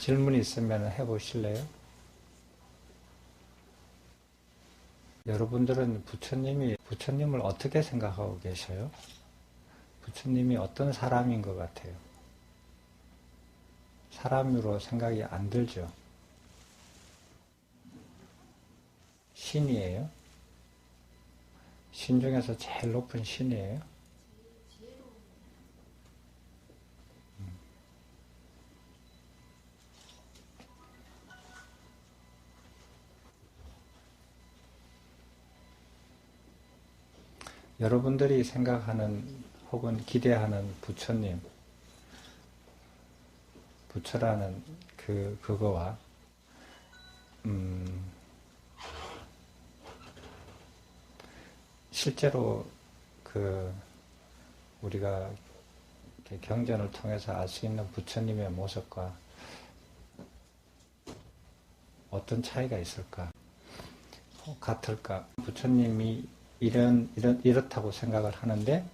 질문이 있으면 해보실래요? 여러분들은 부처님을 어떻게 생각하고 계셔요? 부처님이 어떤 사람인 것 같아요? 사람으로 생각이 안 들죠? 신이에요? 신 중에서 제일 높은 신이에요? 여러분들이 생각하는 혹은 기대하는 부처님, 부처라는 그거와 실제로 우리가 경전을 통해서 알 수 있는 부처님의 모습과 어떤 차이가 있을까? 같을까? 부처님이 이렇다고 생각을 하는데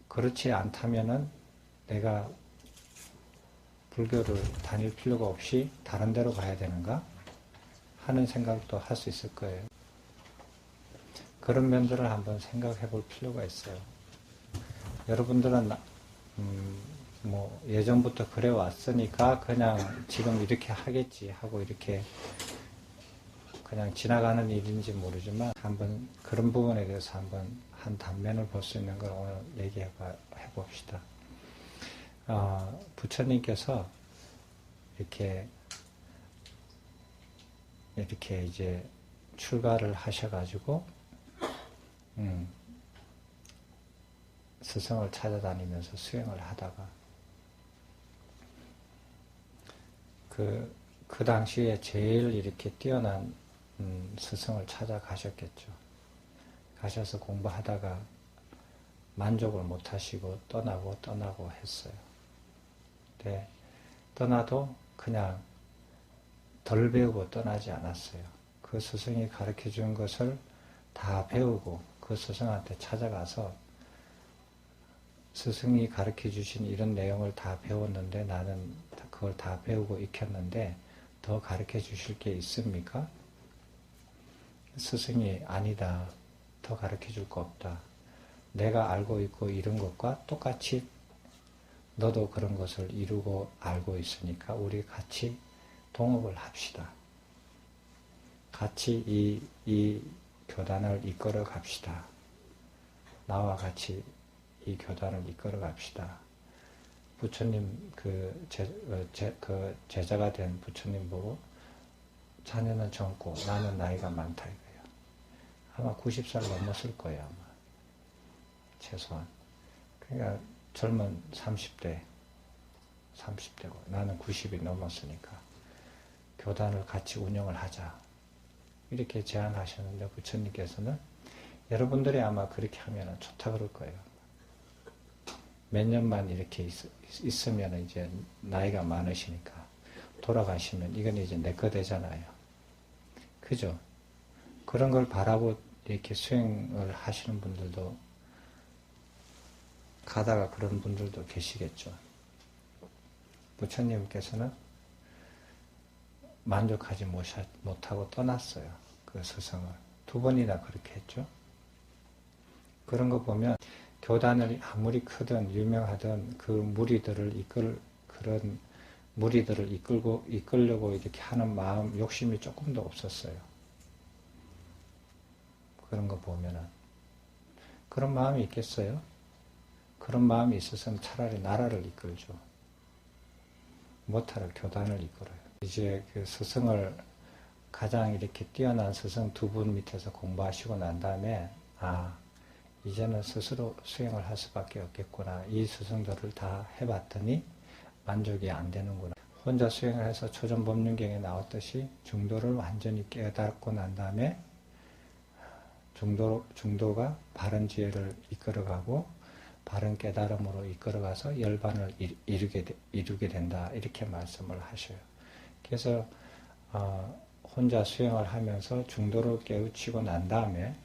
그렇지 않다면은 내가 불교를 다닐 필요가 없이 다른 데로 가야 되는가? 하는 생각도 할 수 있을 거예요. 그런 면들을 한번 생각해 볼 필요가 있어요. 여러분들은 예전부터 그래 왔으니까 그냥 지금 이렇게 하겠지 하고 이렇게 그냥 지나가는 일인지 모르지만 한번 그런 부분에 대해서 한번 한 단면을 볼 수 있는 걸 오늘 얘기해 봅시다. 부처님께서 이렇게 이제 출가를 하셔가지고 스승을 찾아다니면서 수행을 하다가 그 당시에 제일 이렇게 뛰어난 스승을 찾아가셨겠죠. 가셔서 공부하다가 만족을 못하시고 떠나고 했어요. 네, 떠나도 그냥 덜 배우고 떠나지 않았어요. 그 스승이 가르쳐 준 것을 다 배우고 그 스승한테 찾아가서 스승이 가르쳐 주신 이런 내용을 다 배웠는데 나는 그걸 다 배우고 익혔는데 더 가르쳐 주실 게 있습니까? 스승이 아니다. 더 가르쳐 줄 거 없다. 내가 알고 있고 이룬 것과 똑같이 너도 그런 것을 이루고 알고 있으니까 우리 같이 동업을 합시다. 같이 이 교단을 이끌어 갑시다. 나와 같이 이 교단을 이끌어 갑시다. 부처님 제자가 된 부처님 보고 자네는 젊고 나는 나이가 많다 이거예요. 아마 90살 넘었을 거예요. 아마 최소한. 그러니까 젊은 30대고 나는 90이 넘었으니까 교단을 같이 운영을 하자. 이렇게 제안하셨는데 부처님께서는 여러분들이 아마 그렇게 하면 좋다 그럴 거예요. 몇 년만 이렇게 있으면 이제 나이가 많으시니까 돌아가시면 이건 이제 내 거 되잖아요. 그죠? 그런 걸 바라고 이렇게 수행을 하시는 분들도 가다가 그런 분들도 계시겠죠. 부처님께서는 만족하지 못하고 떠났어요. 그 스승을. 2번이나 그렇게 했죠. 그런 거 보면 교단을 아무리 크든 유명하든 그 그런 무리들을 이끌려고 이렇게 하는 마음, 욕심이 조금도 없었어요. 그런 거 보면은. 그런 마음이 있겠어요? 그런 마음이 있어서는 차라리 나라를 이끌죠. 못하러 교단을 이끌어요. 이제 그 스승을 가장 이렇게 뛰어난 스승 2분 밑에서 공부하시고 난 다음에 이제는 스스로 수행을 할 수밖에 없겠구나. 이 스승들을 다 해봤더니 만족이 안 되는구나. 혼자 수행을 해서 초전법륜경에 나왔듯이 중도를 완전히 깨닫고 난 다음에 중도가 바른 지혜를 이끌어가고 바른 깨달음으로 이끌어가서 열반을 이루게 된다. 이렇게 말씀을 하셔요. 그래서 혼자 수행을 하면서 중도를 깨우치고 난 다음에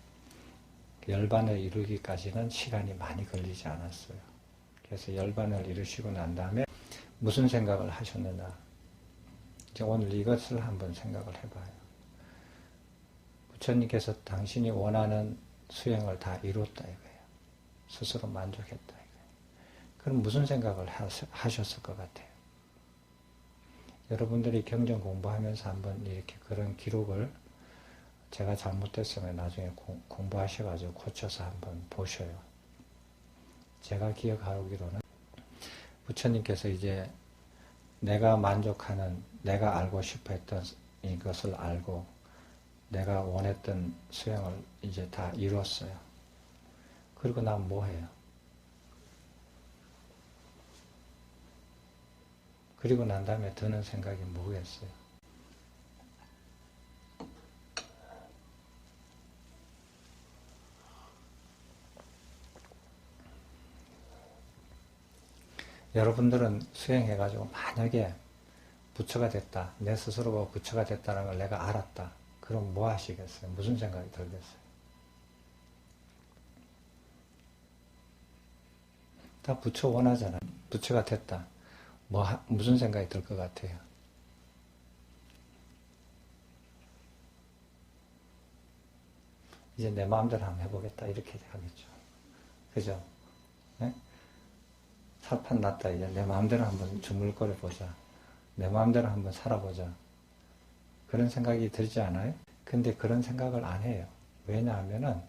열반을 이루기까지는 시간이 많이 걸리지 않았어요. 그래서 열반을 이루시고 난 다음에 무슨 생각을 하셨느냐. 이제 오늘 이것을 한번 생각을 해봐요. 부처님께서 당신이 원하는 수행을 다 이뤘다 이거예요. 스스로 만족했다 이거예요. 그럼 무슨 생각을 하셨을 것 같아요? 여러분들이 경전 공부하면서 한번 이렇게 그런 기록을 제가 잘못됐으면 나중에 공부하셔가지고 고쳐서 한번 보셔요. 제가 기억하기로는 부처님께서 이제 내가 만족하는, 내가 알고 싶어 했던 이것을 알고 내가 원했던 수행을 이제 다 이뤘어요. 그리고 난 뭐 해요? 그리고 난 다음에 드는 생각이 뭐겠어요? 여러분들은 수행해가지고 만약에 부처가 됐다, 내 스스로가 부처가 됐다는 걸 내가 알았다. 그럼 뭐 하시겠어요? 무슨 생각이 들겠어요? 다 부처 원하잖아요. 부처가 됐다. 무슨 생각이 들 것 같아요? 이제 내 마음대로 한번 해보겠다. 이렇게 하겠죠. 그죠? 네? 살판 났다. 이제 내 마음대로 한번 주물거려 보자. 내 마음대로 한번 살아보자. 그런 생각이 들지 않아요? 근데 그런 생각을 안 해요. 왜냐하면은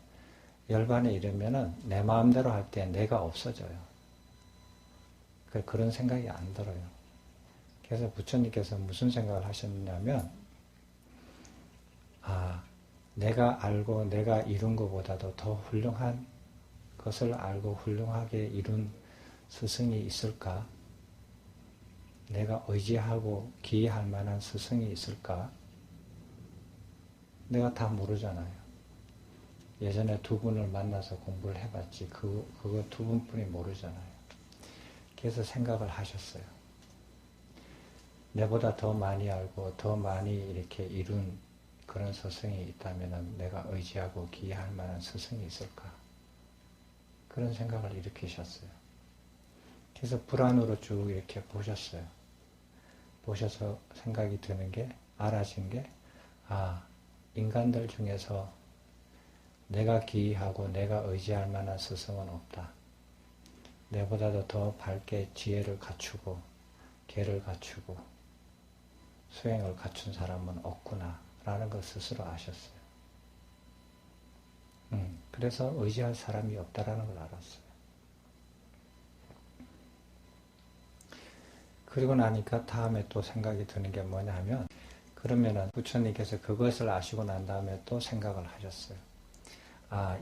열반에 이르면은 내 마음대로 할 때 내가 없어져요. 그런 생각이 안 들어요. 그래서 부처님께서 무슨 생각을 하셨냐면, 내가 알고 내가 이룬 것보다도 더 훌륭한 것을 알고 훌륭하게 이룬 스승이 있을까? 내가 의지하고 기할 만한 스승이 있을까? 내가 다 모르잖아요. 예전에 두 분을 만나서 공부를 해봤지 그거 두 분뿐이 모르잖아요. 그래서 생각을 하셨어요. 내보다 더 많이 알고 더 많이 이렇게 이룬 그런 스승이 있다면 내가 의지하고 기할 만한 스승이 있을까? 그런 생각을 일으키셨어요. 그래서 불안으로 쭉 이렇게 보셨어요. 보셔서 생각이 드는 게, 알아진 게, 인간들 중에서 내가 기하고 내가 의지할 만한 스승은 없다. 내보다도 더 밝게 지혜를 갖추고 계를 갖추고 수행을 갖춘 사람은 없구나 라는 걸 스스로 아셨어요. 그래서 의지할 사람이 없다라는 걸 알았어요. 그리고 나니까 다음에 또 생각이 드는 게 뭐냐 하면, 그러면은 부처님께서 그것을 아시고 난 다음에 또 생각을 하셨어요.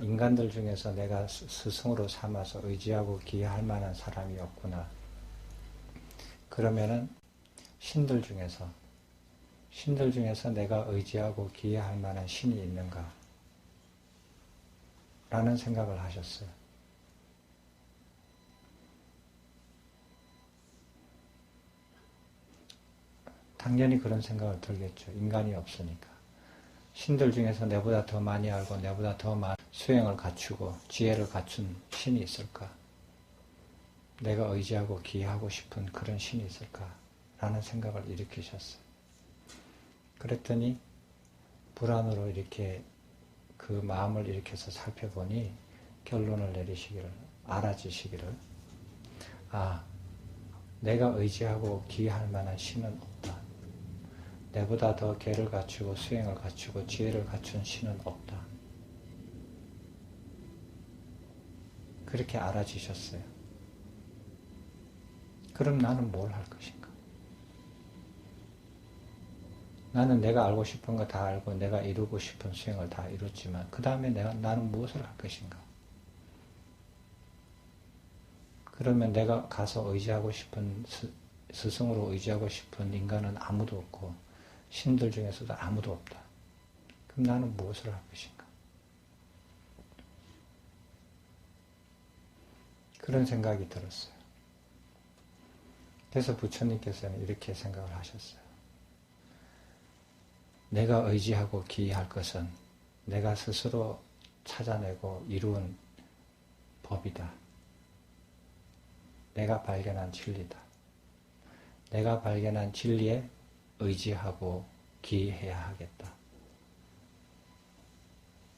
인간들 중에서 내가 스승으로 삼아서 의지하고 기할 만한 사람이 없구나. 그러면은 신들 중에서 내가 의지하고 기할 만한 신이 있는가? 라는 생각을 하셨어요. 당연히 그런 생각을 들겠죠. 인간이 없으니까. 신들 중에서 내보다 더 많이 알고 내보다 더 많은 수행을 갖추고 지혜를 갖춘 신이 있을까? 내가 의지하고 기하고 싶은 그런 신이 있을까? 라는 생각을 일으키셨어요. 그랬더니 불안으로 이렇게 그 마음을 일으켜서 살펴보니 결론을 내리시기를, 알아지시기를, 내가 의지하고 기할 만한 신은 없다. 내보다 더 계를 갖추고 수행을 갖추고 지혜를 갖춘 신은 없다. 그렇게 알아지셨어요. 그럼 나는 뭘 할 것인가? 나는 내가 알고 싶은 거 다 알고 내가 이루고 싶은 수행을 다 이뤘지만 그 다음에 나는 무엇을 할 것인가? 그러면 내가 가서 의지하고 싶은 스승으로 의지하고 싶은 인간은 아무도 없고 신들 중에서도 아무도 없다. 그럼 나는 무엇을 할 것인가? 그런 생각이 들었어요. 그래서 부처님께서는 이렇게 생각을 하셨어요. 내가 의지하고 기할 것은 내가 스스로 찾아내고 이룬 법이다. 내가 발견한 진리다. 내가 발견한 진리에 의지하고 기해야 하겠다.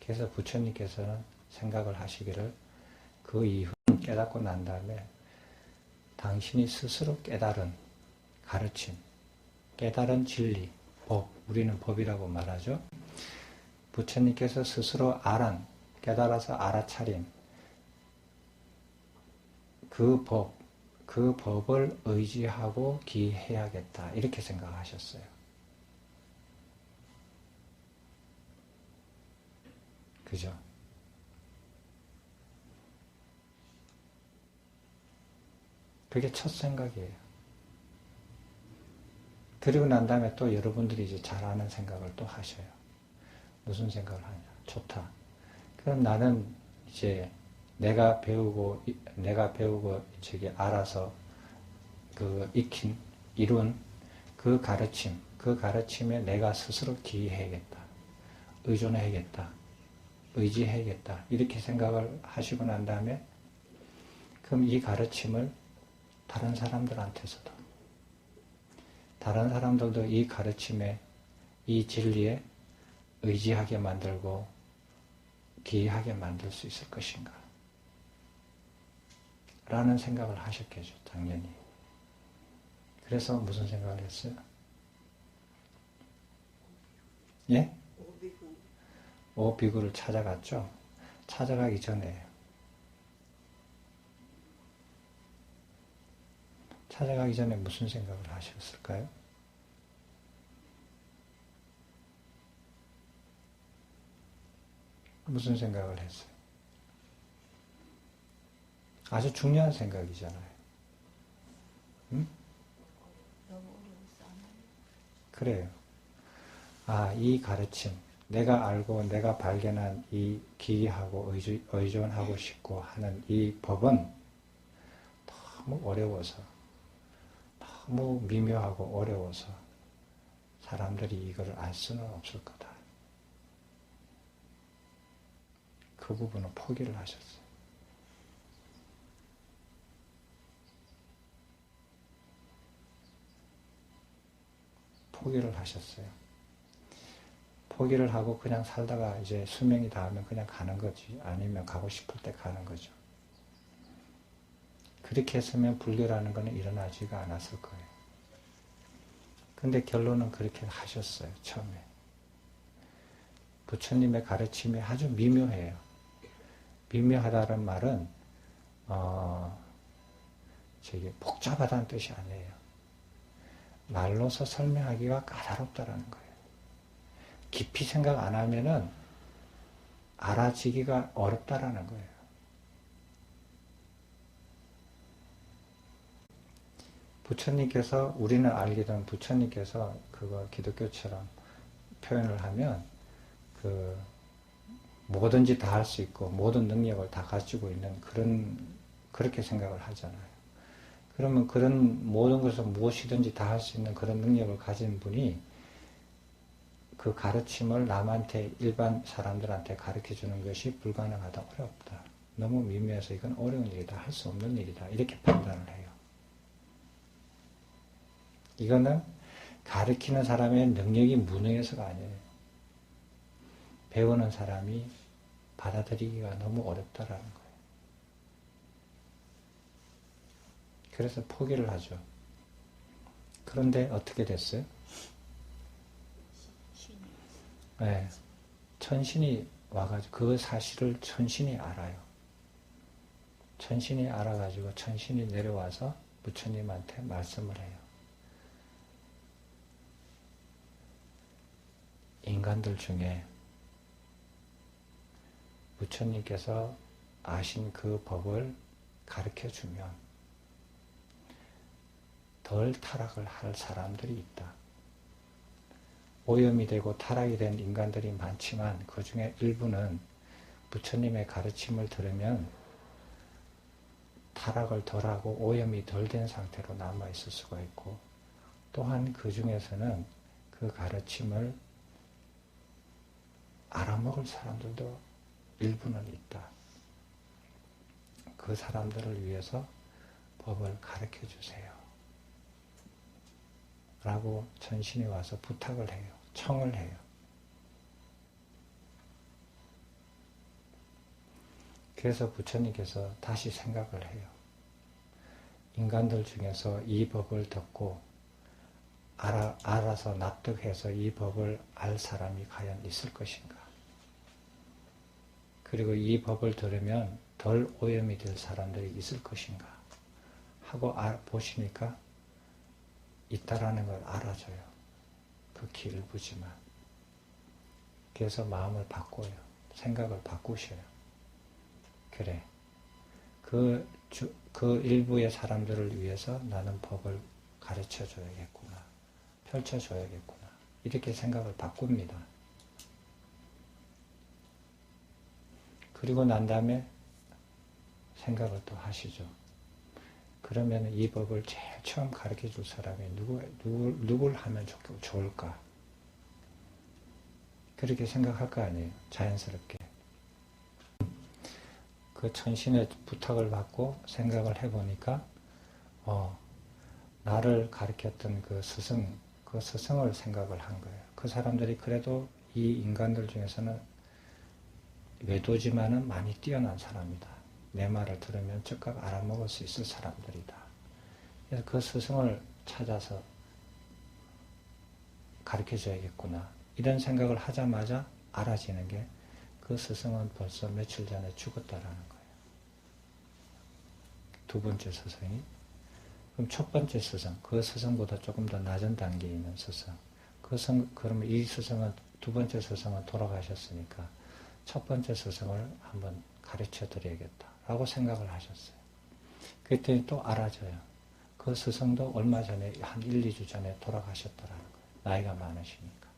그래서 부처님께서는 생각을 하시기를 그 이후 깨닫고 난 다음에 당신이 스스로 깨달은 가르침, 깨달은 진리, 법, 우리는 법이라고 말하죠. 부처님께서 스스로 깨달아서 알아차린 그 법, 그 법을 의지하고 기해야겠다. 이렇게 생각하셨어요. 그죠? 그게 첫 생각이에요. 그리고 난 다음에 또 여러분들이 이제 잘 아는 생각을 또 하셔요. 무슨 생각을 하냐? 좋다. 그럼 나는 이제 내가 배우고 저기 알아서 익힌, 이룬 그 가르침에 내가 스스로 기해야겠다. 의존해야겠다. 의지해야겠다. 이렇게 생각을 하시고 난 다음에 그럼 이 가르침을 다른 사람들도 이 가르침에, 이 진리에 의지하게 만들고 기하게 만들 수 있을 것인가? 라는 생각을 하셨겠죠, 당연히. 그래서 무슨 생각을 했어요? 예? 오비구를 찾아갔죠? 찾아가기 전에. 찾아가기 전에 무슨 생각을 하셨을까요? 무슨 생각을 했어요? 아주 중요한 생각이잖아요. 응? 그래요. 이 가르침, 내가 알고 내가 발견한 이 기하고 의존하고 싶고 하는 이 법은 너무 어려워서, 너무 미묘하고 어려워서 사람들이 이걸 알 수는 없을 거다. 그 부분은 포기를 하셨어요. 포기를 하셨어요. 포기를 하고 그냥 살다가 이제 수명이 닿으면 그냥 가는 거지. 아니면 가고 싶을 때 가는 거죠. 그렇게 했으면 불교라는 것은 일어나지가 않았을 거예요. 근데 결론은 그렇게 하셨어요. 처음에. 부처님의 가르침이 아주 미묘해요. 미묘하다는 말은 복잡하다는 뜻이 아니에요. 말로서 설명하기가 까다롭다라는 거예요. 깊이 생각 안 하면은 알아지기가 어렵다라는 거예요. 부처님께서, 우리는 알기로는 부처님께서 그거 기독교처럼 표현을 하면 뭐든지 다 할 수 있고 모든 능력을 다 가지고 있는 그렇게 생각을 하잖아요. 그러면 그런 모든 것을 무엇이든지 다 할 수 있는 그런 능력을 가진 분이 그 가르침을 남한테, 일반 사람들한테 가르쳐 주는 것이 불가능하다, 어렵다. 너무 미묘해서 이건 어려운 일이다, 할 수 없는 일이다. 이렇게 판단을 해요. 이거는 가르치는 사람의 능력이 무능해서가 아니에요. 배우는 사람이 받아들이기가 너무 어렵다라는 거예요. 그래서 포기를 하죠. 그런데 어떻게 됐어요? 네, 천신이 와가지고 그 사실을 천신이 알아요. 천신이 알아가지고 천신이 내려와서 부처님한테 말씀을 해요. 인간들 중에 부처님께서 아신 그 법을 가르쳐주면 덜 타락을 할 사람들이 있다. 오염이 되고 타락이 된 인간들이 많지만 그 중에 일부는 부처님의 가르침을 들으면 타락을 덜하고 오염이 덜 된 상태로 남아있을 수가 있고, 또한 그 중에서는 그 가르침을 알아먹을 사람들도 일부는 있다. 그 사람들을 위해서 법을 가르쳐 주세요. 라고 천신이 와서 부탁을 해요. 청을 해요. 그래서 부처님께서 다시 생각을 해요. 인간들 중에서 이 법을 듣고 알아서 납득해서 이 법을 알 사람이 과연 있을 것인가? 그리고 이 법을 들으면 덜 오염이 될 사람들이 있을 것인가? 하고 보시니까 있다라는 걸 알아줘요. 극히 일부지만. 그래서 마음을 바꿔요. 생각을 바꾸셔요. 그래. 그 일부의 사람들을 위해서 나는 법을 가르쳐 줘야겠구나. 펼쳐 줘야겠구나. 이렇게 생각을 바꿉니다. 그리고 난 다음에 생각을 또 하시죠. 그러면 이 법을 제일 처음 가르쳐 줄 사람이 누굴 하면 좋을까? 그렇게 생각할 거 아니에요. 자연스럽게. 그 천신의 부탁을 받고 생각을 해보니까 나를 가르쳤던 그 스승을 생각을 한 거예요. 그 사람들이 그래도 이 인간들 중에서는 외도지만은 많이 뛰어난 사람이다. 내 말을 들으면 즉각 알아먹을 수 있을 사람들이다. 그래서 그 스승을 찾아서 가르쳐줘야겠구나. 이런 생각을 하자마자 알아지는 게 그 스승은 벌써 며칠 전에 죽었다라는 거예요. 두 번째 스승이. 그럼 첫 번째 스승, 그 스승보다 조금 더 낮은 단계에 있는 스승. 그러면 이 스승은, 두 번째 스승은 돌아가셨으니까 첫 번째 스승을 한번 가르쳐 드려야겠다라고 생각을 하셨어요. 그랬더니 또 알아져요. 그 스승도 얼마 전에, 한 1, 2주 전에 돌아가셨더라는 거예요. 나이가 많으시니까.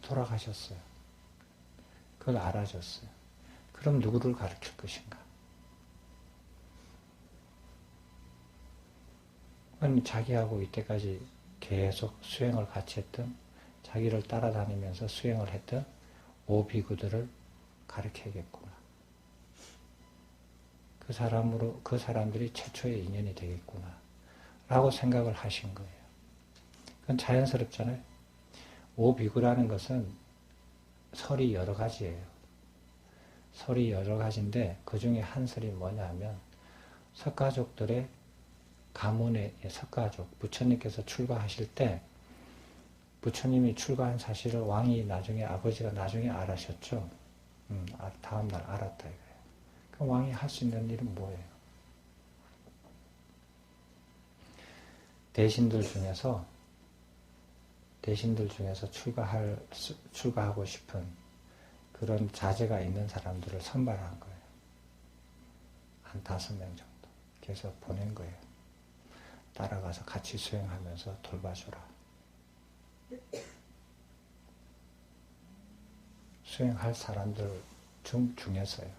돌아가셨어요. 그걸 알아줬어요. 그럼 누구를 가르칠 것인가? 자기하고 이때까지 계속 수행을 같이 했던, 자기를 따라다니면서 수행을 했던 오비구들을 가르쳐야겠구나. 그 사람들이 최초의 인연이 되겠구나. 라고 생각을 하신 거예요. 그건 자연스럽잖아요. 오비구라는 것은 설이 여러 가지예요. 설이 여러 가지인데 그 중에 한 설이 뭐냐면 석가족들의 가문의 석가족, 부처님께서 출가하실 때 부처님이 출가한 사실을 왕이 아버지가 나중에 알아셨죠. 다음날 알았다 이거예요. 그럼 왕이 할 수 있는 일은 뭐예요? 대신들 중에서 출가하고 싶은 그런 자제가 있는 사람들을 선발한 거예요. 한 5명 정도. 그래서 보낸 거예요. 따라가서 같이 수행하면서 돌봐주라. 수행할 사람들 중에서요.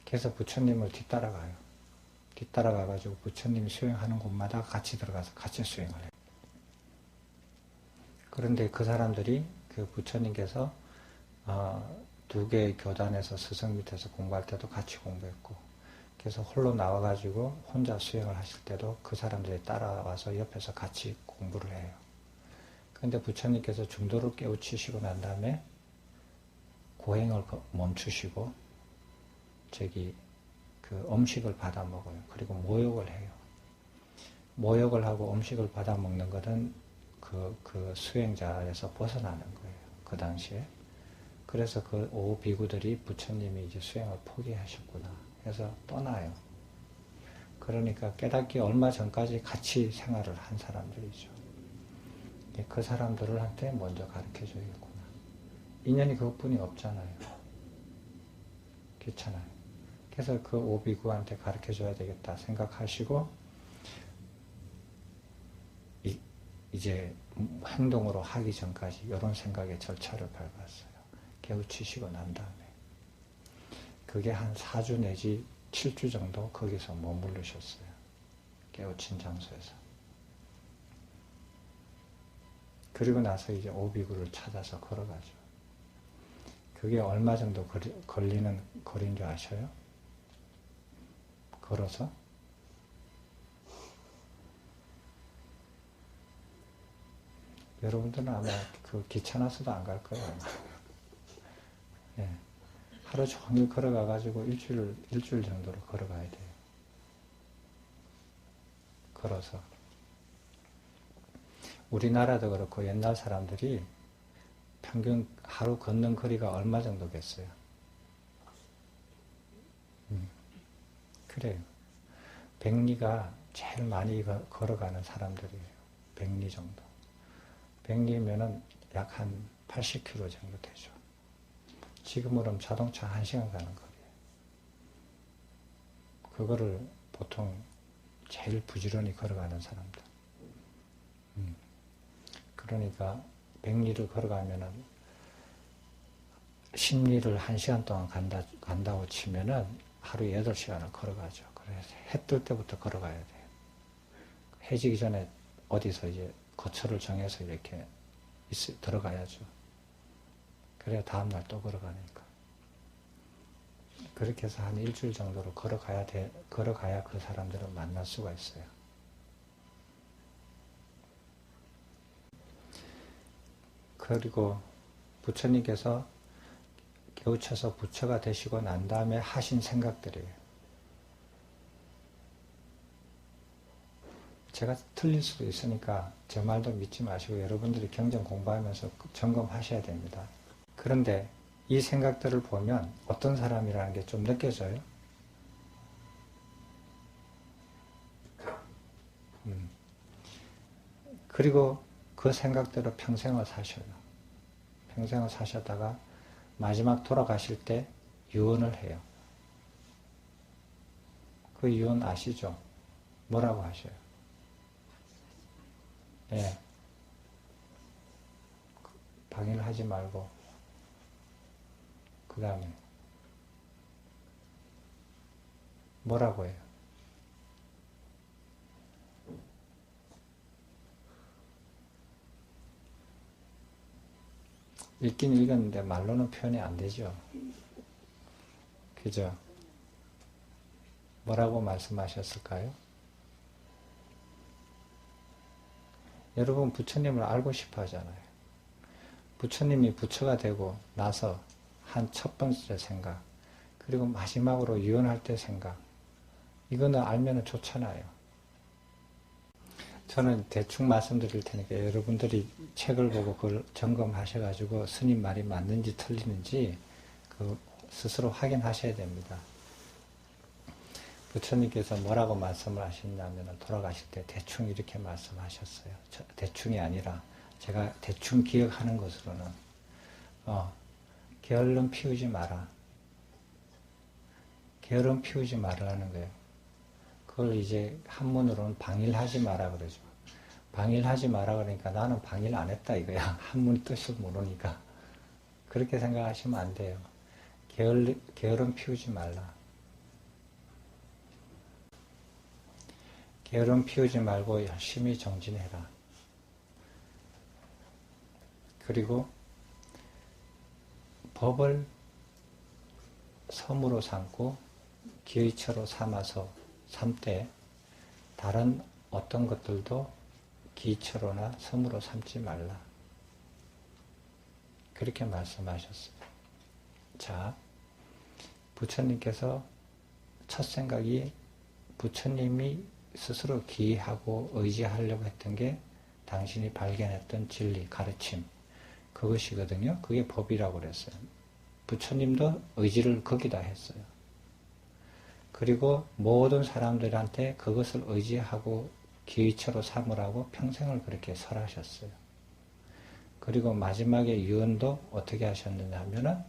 그래서 부처님을 뒤따라가요. 뒤따라가가지고 부처님이 수행하는 곳마다 같이 들어가서 같이 수행을 해요. 그런데 그 사람들이 그 부처님께서 2개의 교단에서 스승 밑에서 공부할 때도 같이 공부했고, 그래서 홀로 나와가지고 혼자 수행을 하실 때도 그 사람들이 따라와서 옆에서 같이 공부를 해요. 그런데 부처님께서 중도를 깨우치시고 난 다음에 고행을 멈추시고 그 음식을 받아 먹어요. 그리고 모욕을 해요. 모욕을 하고 음식을 받아 먹는 것은 그 수행자에서 벗어나는 거예요. 그 당시에. 그래서 그 오비구들이 부처님이 이제 수행을 포기하셨구나. 그래서 떠나요. 그러니까 깨닫기 얼마 전까지 같이 생활을 한 사람들이죠. 그 사람들한테 먼저 가르쳐 줘야겠구나. 인연이 그것뿐이 없잖아요. 괜찮아요. 그래서 그 오비구한테 가르쳐 줘야 되겠다 생각하시고 이제 행동으로 하기 전까지 이런 생각의 절차를 밟았어요. 깨우치시고 난 다음에. 그게 한 4주 내지 7주 정도 거기서 머무르셨어요. 깨우친 장소에서. 그리고 나서 이제 오비구를 찾아서 걸어가죠. 그게 얼마 정도 걸리는 거리인 줄 아셔요? 걸어서? 여러분들은 아마 그 귀찮아서도 안 갈 거예요. 예. 하루 종일 걸어가가지고 일주일 정도로 걸어가야 돼요. 걸어서. 우리나라도 그렇고 옛날 사람들이 평균 하루 걷는 거리가 얼마 정도겠어요? 그래요. 백리가 제일 많이 걸어가는 사람들이에요. 백리 정도. 백리면은 약 한 80km 정도 되죠. 지금으로는 자동차 1시간 가는 거리예요. 그거를 보통 제일 부지런히 걸어가는 사람들. 그러니까 백리를 걸어가면은 10리를 1시간 동안 간다고 치면은 하루에 8시간을 걸어가죠. 그래서 해 뜰 때부터 걸어가야 돼요. 해지기 전에 어디서 이제 거처를 정해서 이렇게 들어가야죠. 그래야 다음날 또 걸어가니까. 그렇게 해서 한 일주일 정도로 걸어가야 그 사람들을 만날 수가 있어요. 그리고 부처님께서 깨우쳐서 부처가 되시고 난 다음에 하신 생각들이에요. 제가 틀릴 수도 있으니까 제 말도 믿지 마시고 여러분들이 경전 공부하면서 점검하셔야 됩니다. 그런데 이 생각들을 보면 어떤 사람이라는 게 좀 느껴져요? 그리고 그 생각대로 평생을 사셔요. 평생을 사셨다가 마지막 돌아가실 때 유언을 해요. 그 유언 아시죠? 뭐라고 하셔요? 예. 방해를 하지 말고 그 다음에 뭐라고 해요? 읽긴 읽었는데 말로는 표현이 안 되죠. 그죠? 뭐라고 말씀하셨을까요? 여러분 부처님을 알고 싶어 하잖아요. 부처님이 부처가 되고 나서 한 첫 번째 생각, 그리고 마지막으로 유언할 때 생각, 이거는 알면 좋잖아요. 저는 대충 말씀드릴 테니까 여러분들이 책을 보고 그걸 점검하셔가지고 스님 말이 맞는지 틀리는지 그 스스로 확인하셔야 됩니다. 부처님께서 뭐라고 말씀을 하셨냐면 돌아가실 때 대충 이렇게 말씀하셨어요. 대충이 아니라 제가 대충 기억하는 것으로는 게으름 피우지 마라. 게으름 피우지 말라는 거예요. 그걸 이제 한문으로는 방일하지 마라 그러죠. 방일하지 마라 그러니까 나는 방일 안 했다 이거야. 한문 뜻을 모르니까. 그렇게 생각하시면 안 돼요. 게으름 피우지 말라. 게으름 피우지 말고 열심히 정진해라. 그리고 법을 섬으로 삼고 기의처로 삼아서 삼되 다른 어떤 것들도 기의처로나 섬으로 삼지 말라. 그렇게 말씀하셨어요. 자, 부처님께서 첫 생각이 부처님이 스스로 기하고 의지하려고 했던 게 당신이 발견했던 진리, 가르침, 그것이거든요. 그게 법이라고 그랬어요. 부처님도 의지를 거기다 했어요. 그리고 모든 사람들한테 그것을 의지하고 기의처로 삼으라고 평생을 그렇게 설하셨어요. 그리고 마지막에 유언도 어떻게 하셨느냐 하면은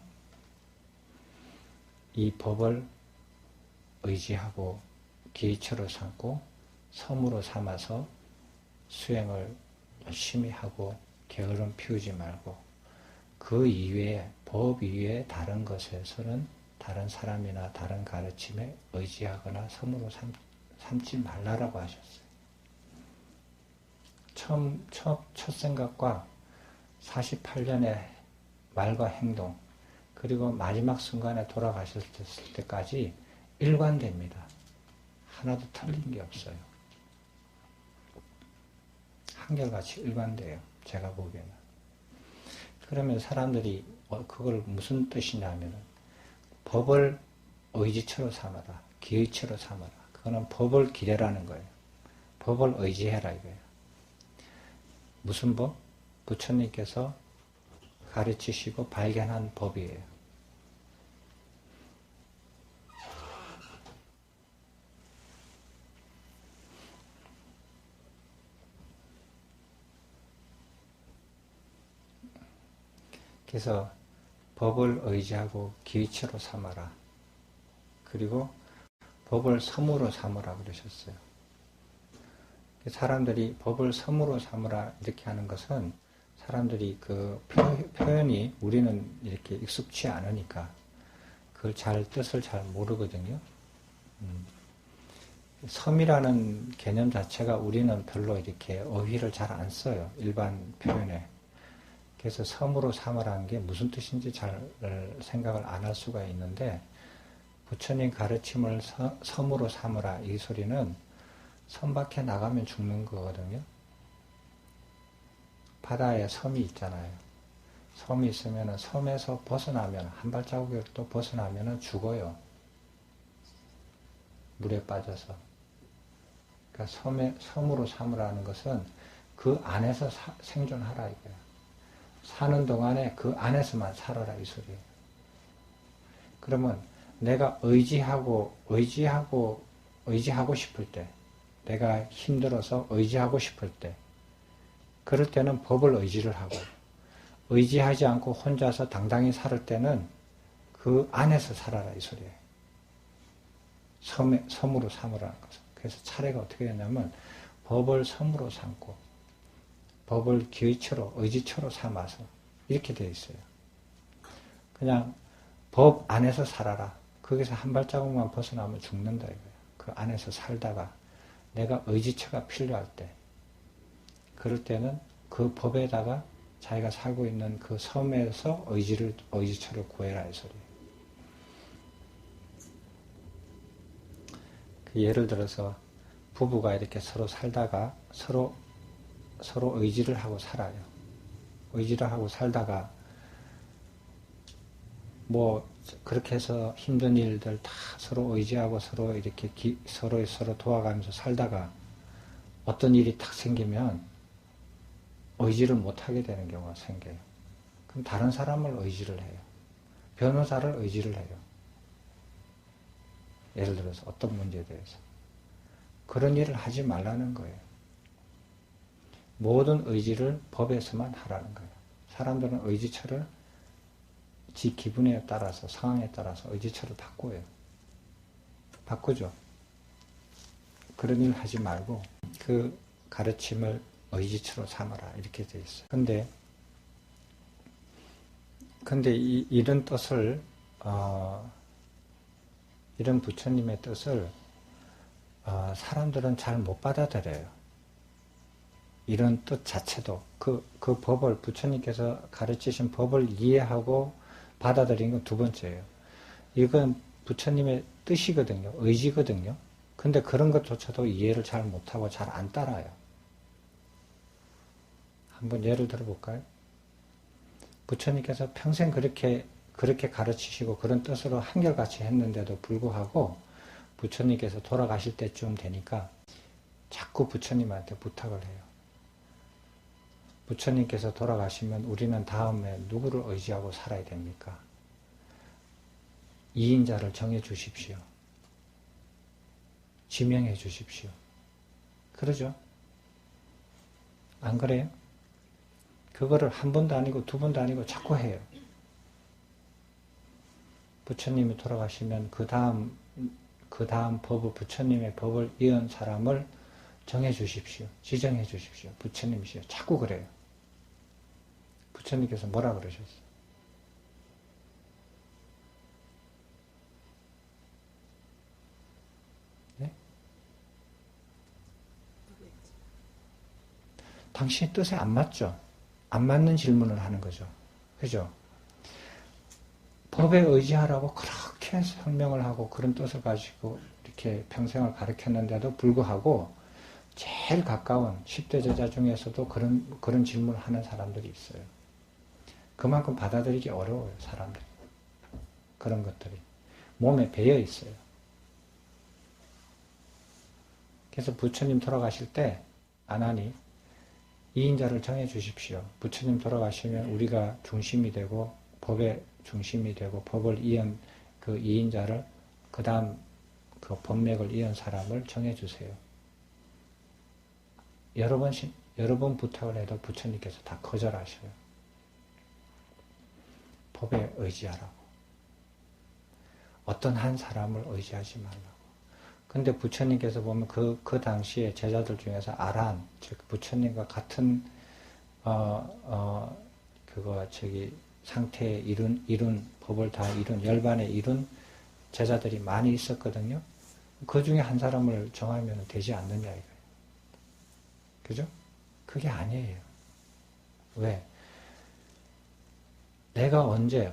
이 법을 의지하고 기의처로 삼고 섬으로 삼아서 수행을 열심히 하고 게으름 피우지 말고 그 이외에 법 이외에 다른 것에서는 다른 사람이나 다른 가르침에 의지하거나 섬으로 삼지 말라라고 하셨어요. 첫 생각과 48년의 말과 행동 그리고 마지막 순간에 돌아가실 때까지 일관됩니다. 하나도 틀린 게 없어요. 한결같이 일관돼요. 제가 보기에는. 그러면 사람들이 그걸 무슨 뜻이냐면은 법을 의지처로 삼아라. 기의처로 삼아라. 그거는 법을 기대라는 거예요. 법을 의지해라 이거예요. 무슨 법? 부처님께서 가르치시고 발견한 법이에요. 그래서 법을 의지하고 기의체로 삼아라. 그리고 법을 섬으로 삼으라 그러셨어요. 사람들이 법을 섬으로 삼으라 이렇게 하는 것은 사람들이 그 표현이 우리는 이렇게 익숙치 않으니까 그걸 뜻을 잘 모르거든요. 섬이라는 개념 자체가 우리는 별로 이렇게 어휘를 잘 안 써요. 일반 표현에. 그래서 섬으로 삼으라는 게 무슨 뜻인지 잘 생각을 안 할 수가 있는데 부처님 가르침을 섬으로 삼으라 이 소리는 섬 밖에 나가면 죽는 거거든요. 바다에 섬이 있잖아요. 섬이 있으면 섬에서 벗어나면 한 발자국이라도 벗어나면 죽어요. 물에 빠져서. 그러니까 섬으로 삼으라는 것은 그 안에서 생존하라 이거예요. 사는 동안에 그 안에서만 살아라 이 소리예요. 그러면 내가 의지하고 싶을 때, 내가 힘들어서 의지하고 싶을 때, 그럴 때는 법을 의지를 하고, 의지하지 않고 혼자서 당당히 살 때는 그 안에서 살아라 이 소리예요. 섬으로 삼으라는 것은. 그래서 차례가 어떻게 되냐면 법을 섬으로 삼고 법을 기의처로, 의지처로 삼아서 이렇게 되어 있어요. 그냥 법 안에서 살아라. 거기서 한 발자국만 벗어나면 죽는다 이거예요. 그 안에서 살다가 내가 의지처가 필요할 때 그럴 때는 그 법에다가 자기가 살고 있는 그 섬에서 의지처를 구해라 이 소리예요. 그 예를 들어서 부부가 이렇게 서로 살다가 서로 의지를 하고 살아요. 의지를 하고 살다가 뭐 그렇게 해서 힘든 일들 다 서로 의지하고 서로 이렇게 서로 도와가면서 살다가 어떤 일이 탁 생기면 의지를 못하게 되는 경우가 생겨요. 그럼 다른 사람을 의지를 해요. 변호사를 의지를 해요. 예를 들어서 어떤 문제에 대해서. 그런 일을 하지 말라는 거예요. 모든 의지를 법에서만 하라는 거예요. 사람들은 의지처를 지 기분에 따라서 상황에 따라서 의지처를 바꿔요. 바꾸죠. 그런 일 하지 말고 그 가르침을 의지처로 삼아라 이렇게 되어 있어요. 근데 이런 뜻을 이런 부처님의 뜻을 사람들은 잘 못 받아들여요. 이런 뜻 자체도 그 법을 부처님께서 가르치신 법을 이해하고 받아들인 건 두 번째예요. 이건 부처님의 뜻이거든요. 의지거든요. 근데 그런 것조차도 이해를 잘 못하고 잘 안 따라요. 한번 예를 들어볼까요? 부처님께서 평생 그렇게 가르치시고 그런 뜻으로 한결같이 했는데도 불구하고 부처님께서 돌아가실 때쯤 되니까 자꾸 부처님한테 부탁을 해요. 부처님께서 돌아가시면 우리는 다음에 누구를 의지하고 살아야 됩니까? 이인자를 정해 주십시오. 지명해 주십시오. 그러죠? 안 그래요? 그거를 한 번도 아니고 두 번도 아니고 자꾸 해요. 부처님이 돌아가시면 그 다음 법을, 부처님의 법을 이은 사람을 정해 주십시오. 지정해 주십시오. 부처님이시요. 자꾸 그래요. 부처님께서 뭐라 그러셨어요? 네? 당신의 뜻에 안 맞죠? 안 맞는 질문을 하는 거죠. 그죠? 법에 의지하라고 그렇게 설명을 하고 그런 뜻을 가지고 이렇게 평생을 가르쳤는데도 불구하고 제일 가까운 10대 제자 중에서도 그런 질문을 하는 사람들이 있어요. 그만큼 받아들이기 어려워요, 사람들이. 그런 것들이. 몸에 배어 있어요. 그래서 부처님 돌아가실 때, 안 하니, 이인자를 정해 주십시오. 부처님 돌아가시면 우리가 중심이 되고, 법의 중심이 되고, 법을 이은 그 이인자를, 그 다음 그 법맥을 이은 사람을 정해 주세요. 여러 번 부탁을 해도 부처님께서 다 거절하셔요. 법에 의지하라고. 어떤 한 사람을 의지하지 말라고. 근데 부처님께서 보면 그 당시에 제자들 중에서 아란, 즉, 부처님과 같은, 상태에 이룬, 법을 다 이룬, 열반에 이룬 제자들이 많이 있었거든요. 그 중에 한 사람을 정하면 되지 않느냐, 이거예요. 그죠? 그게 아니에요. 왜?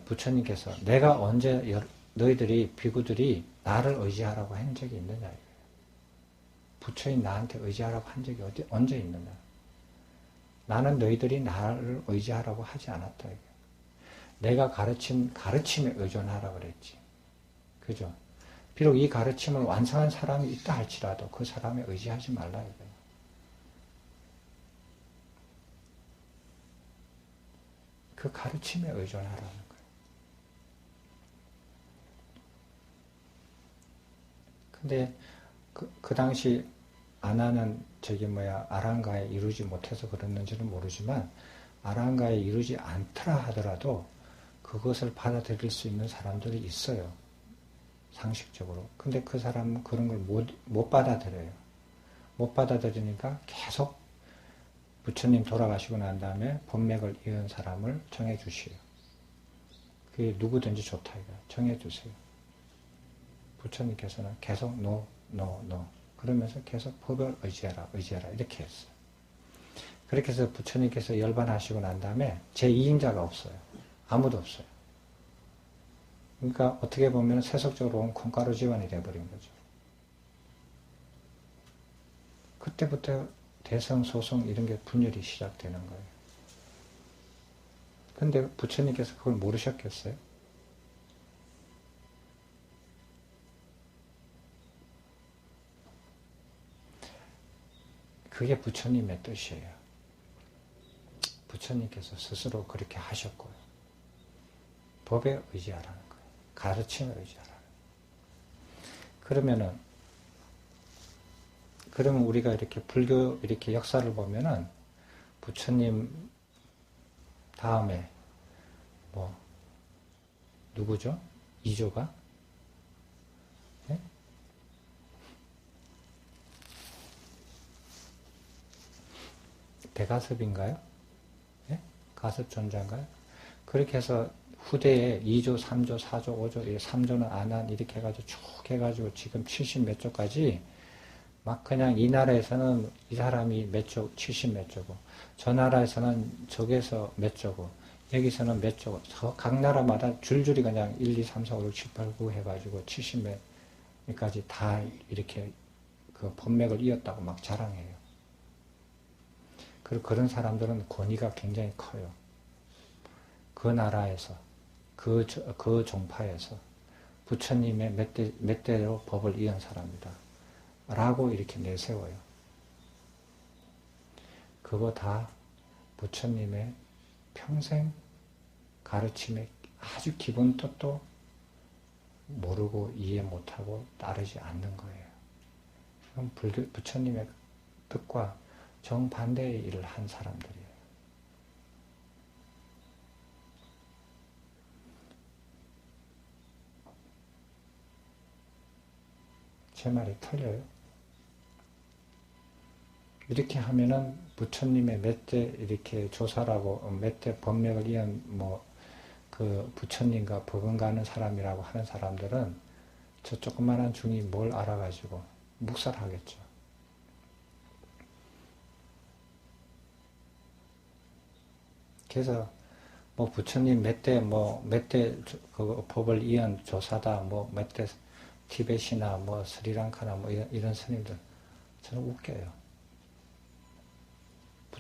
부처님께서, 내가 언제 너희들이, 비구들이 나를 의지하라고 한 적이 있느냐, 이거예요. 부처님 나한테 의지하라고 한 적이 언제 있느냐. 나는 너희들이 나를 의지하라고 하지 않았다, 이거예요. 내가 가르침에 의존하라고 그랬지. 그죠? 비록 이 가르침을 완성한 사람이 있다 할지라도 그 사람에 의지하지 말라, 이거예요. 그 가르침에 의존하라는 거예요. 근데 그 당시 아나는 아란가에 이루지 못해서 그랬는지는 모르지만 아란가에 이루지 않더라 하더라도 그것을 받아들일 수 있는 사람들이 있어요. 상식적으로. 근데 그 사람은 그런 걸 못 받아들여요. 못 받아들이니까 계속 부처님 돌아가시고 난 다음에 법맥을 이은 사람을 정해주시오. 그게 누구든지 좋다 이거 정해주세요. 부처님께서는 계속 no. 그러면서 계속 법을 의지해라 이렇게 했어요. 그렇게 해서 부처님께서 열반하시고 난 다음에 제2인자가 없어요. 아무도 없어요. 그러니까 어떻게 보면 세속적으로 온 콩가루 집안이 돼버린 거죠. 그때부터 대성, 소성 이런 게 분열이 시작되는 거예요. 근데 부처님께서 그걸 모르셨겠어요? 그게 부처님의 뜻이에요. 부처님께서 스스로 그렇게 하셨고요. 법에 의지하라는 거예요. 가르침에 의지하라는 거예요. 그러면 우리가 이렇게 불교 이렇게 역사를 보면은 부처님 다음에 누구죠? 이조가? 네? 대가섭인가요? 네? 가섭존자인가요? 그렇게 해서 후대에 2조, 3조, 4조, 5조, 3조는 안한 이렇게 해가지고 쭉 해가지고 지금 70 몇 조까지 막 그냥 이 나라에서는 이 사람이 몇 조, 70 몇 조고 저 나라에서는 저기서 몇 조고 여기서는 몇 조고 각 나라마다 줄줄이 그냥 1, 2, 3, 4, 5, 6, 7, 8, 9 해가지고 70 몇까지 다 이렇게 그 법맥을 이었다고 막 자랑해요. 그리고 그런 사람들은 권위가 굉장히 커요. 그 나라에서 그 종파에서 부처님의 몇 대로 법을 이은 사람이다. 라고 이렇게 내세워요. 그거 다 부처님의 평생 가르침의 아주 기본 뜻도 모르고 이해 못하고 따르지 않는 거예요. 그럼 부처님의 뜻과 정반대의 일을 한 사람들이에요. 제 말이 틀려요? 이렇게 하면은 부처님의 몇 대 이렇게 조사라고 몇 대 법맥을 이은 그 부처님과 버금가는 사람이라고 하는 사람들은 저 조그만한 중이 뭘 알아가지고 묵살하겠죠. 그래서 부처님 몇 대 그 법을 이은 조사다 몇 대 티벳이나 스리랑카나 이런 스님들 저는 웃겨요.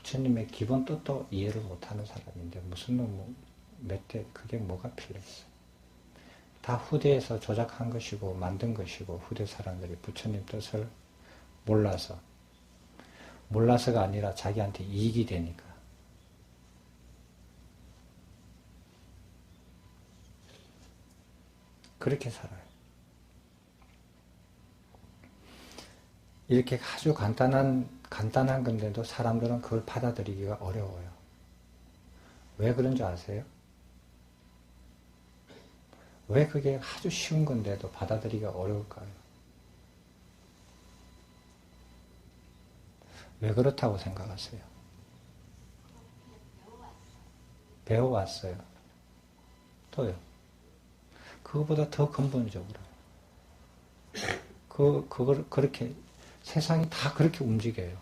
부처님의 기본 뜻도 이해를 못하는 사람인데 무슨 놈 몇 대 그게 뭐가 필요했어요. 다 후대에서 조작한 것이고 만든 것이고 후대 사람들이 부처님 뜻을 몰라서가 아니라 자기한테 이익이 되니까. 그렇게 살아요. 이렇게 아주 간단한 건데도 사람들은 그걸 받아들이기가 어려워요. 왜 그런 줄 아세요? 왜 그게 아주 쉬운 건데도 받아들이기가 어려울까요? 왜 그렇다고 생각하세요? 배워왔어요. 또요. 그거보다 더 근본적으로. 그걸 그렇게, 세상이 다 그렇게 움직여요.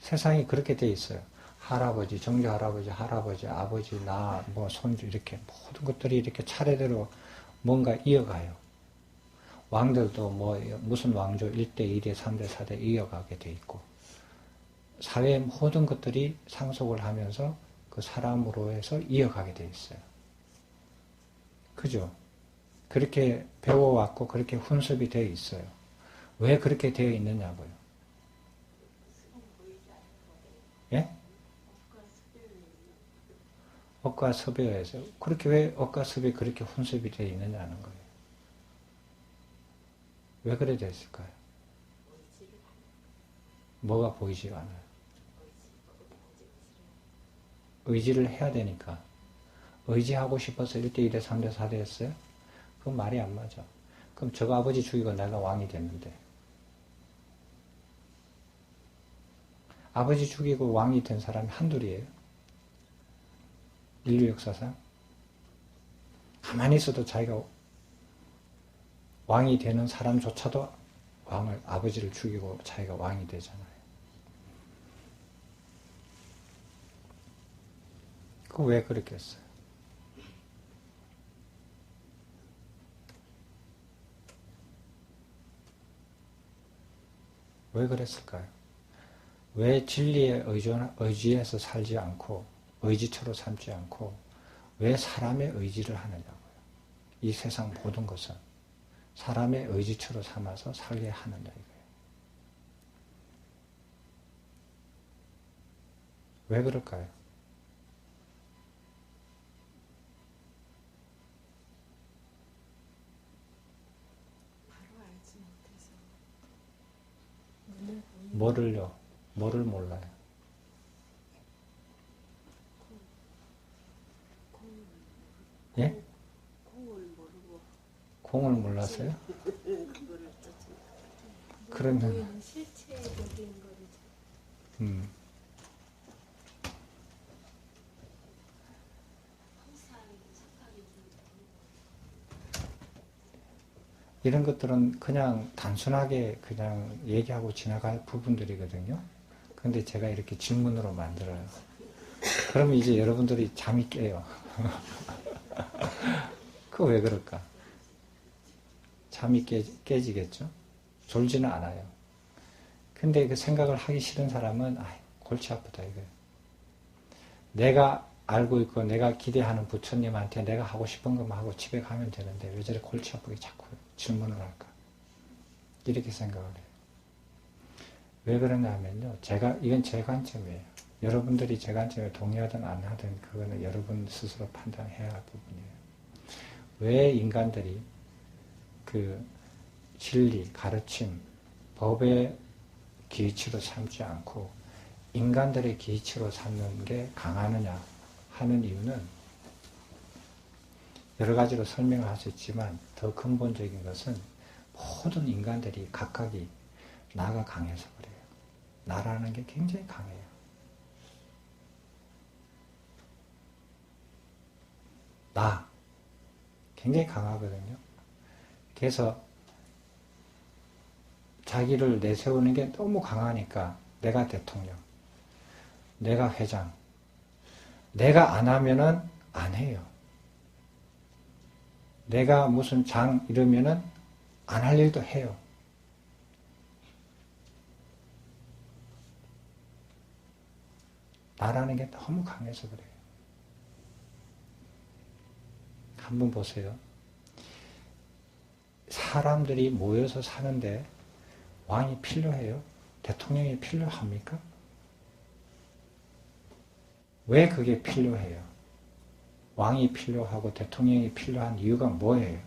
세상이 그렇게 돼 있어요. 할아버지, 정조 할아버지, 아버지, 나, 손주, 이렇게 모든 것들이 이렇게 차례대로 뭔가 이어가요. 왕들도 무슨 왕조 1대, 2대, 3대, 4대 이어가게 돼 있고, 사회의 모든 것들이 상속을 하면서 그 사람으로 해서 이어가게 돼 있어요. 그죠? 그렇게 배워왔고, 그렇게 훈습이 되어 있어요. 왜 그렇게 되어 있느냐고요? 예? 억과 섭외에서 그렇게 왜 억과 섭외 그렇게 훈습이 되어 있느냐는 거예요. 왜 그래 됐을까요? 뭐가 보이지가 않아요. 의지를 해야 되니까. 의지하고 싶어서 1대 2대 3대 4대 했어요? 그건 말이 안 맞아. 그럼 저거 아버지 죽이고 내가 왕이 됐는데. 아버지 죽이고 왕이 된 사람이 한둘이에요. 인류 역사상. 가만히 있어도 자기가 왕이 되는 사람조차도 아버지를 죽이고 자기가 왕이 되잖아요. 그거 왜 그렇게 했어요? 왜 그랬을까요? 왜 진리에 의지해서 살지 않고 의지처로 삼지 않고 왜 사람의 의지를 하느냐고요. 이 세상 모든 것은 사람의 의지처로 삼아서 살게 하느냐 이거예요. 왜 그럴까요? 바로 알지 못해서. 뭐를 몰라요? 예? 공을 모르고. 공을 몰랐어요? 그거를 그러면 실체적인 거를 이런 것들은 그냥 단순하게 그냥 얘기하고 지나갈 부분들이거든요. 근데 제가 이렇게 질문으로 만들어요. 그러면 이제 여러분들이 잠이 깨요. 그거 왜 그럴까? 잠이 깨지겠죠? 졸지는 않아요. 근데 그 생각을 하기 싫은 사람은 골치 아프다 이거예요. 내가 알고 있고 내가 기대하는 부처님한테 내가 하고 싶은 것만 하고 집에 가면 되는데 왜 저래 골치 아프게 자꾸 질문을 할까? 이렇게 생각을 해요. 왜 그러냐면요. 이건 제 관점이에요. 여러분들이 제 관점에 동의하든 안 하든 그거는 여러분 스스로 판단해야 할 부분이에요. 왜 인간들이 그 진리, 가르침, 법의 기치로 삼지 않고 인간들의 기치로 삼는 게 강하느냐 하는 이유는 여러 가지로 설명을 할 수 있지만 더 근본적인 것은 모든 인간들이 각각이 나가 강해서 그래요. 나라는 게 굉장히 강해요. 나 굉장히 강하거든요. 그래서 자기를 내세우는 게 너무 강하니까 내가 대통령, 내가 회장, 내가 안 하면은 안 해요. 내가 무슨 장 이러면은 안 할 일도 해요. 나라는 게 너무 강해서 그래요. 한번 보세요. 사람들이 모여서 사는데 왕이 필요해요? 대통령이 필요합니까? 왜 그게 필요해요? 왕이 필요하고 대통령이 필요한 이유가 뭐예요?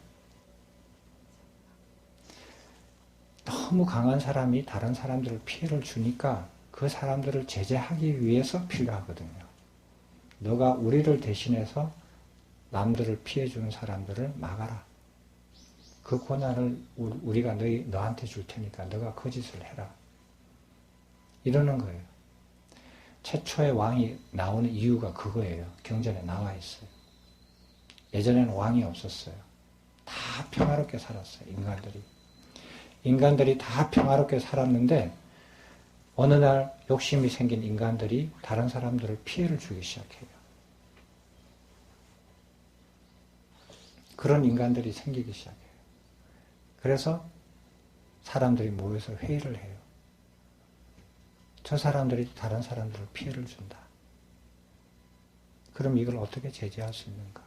너무 강한 사람이 다른 사람들을 피해를 주니까 그 사람들을 제재하기 위해서 필요하거든요. 너가 우리를 대신해서 남들을 피해주는 사람들을 막아라. 그 권한을 우리가 너한테 줄 테니까 너가 그 짓을 해라. 이러는 거예요. 최초의 왕이 나오는 이유가 그거예요. 경전에 나와 있어요. 예전에는 왕이 없었어요. 다 평화롭게 살았어요. 인간들이 다 평화롭게 살았는데 어느 날 욕심이 생긴 인간들이 다른 사람들을 피해를 주기 시작해요. 그런 인간들이 생기기 시작해요. 그래서 사람들이 모여서 회의를 해요. 저 사람들이 다른 사람들을 피해를 준다. 그럼 이걸 어떻게 제재할 수 있는가?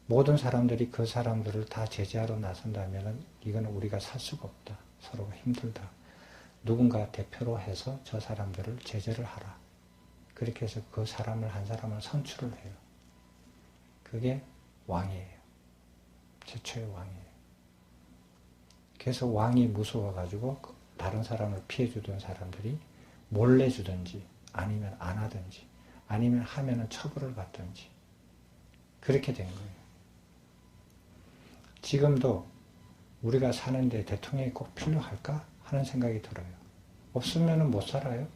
모든 사람들이 그 사람들을 다 제재하러 나선다면 이건 우리가 살 수가 없다. 서로가 힘들다. 누군가 대표로 해서 저 사람들을 제재를 하라. 그렇게 해서 그 사람을 한 사람을 선출을 해요. 그게 왕이에요. 최초의 왕이에요. 그래서 왕이 무서워가지고 다른 사람을 피해주던 사람들이 몰래 주든지 아니면 안 하든지 아니면 하면은 처벌을 받든지 그렇게 된 거예요. 지금도 우리가 사는데 대통령이 꼭 필요할까 하는 생각이 들어요. 없으면 못 살아요.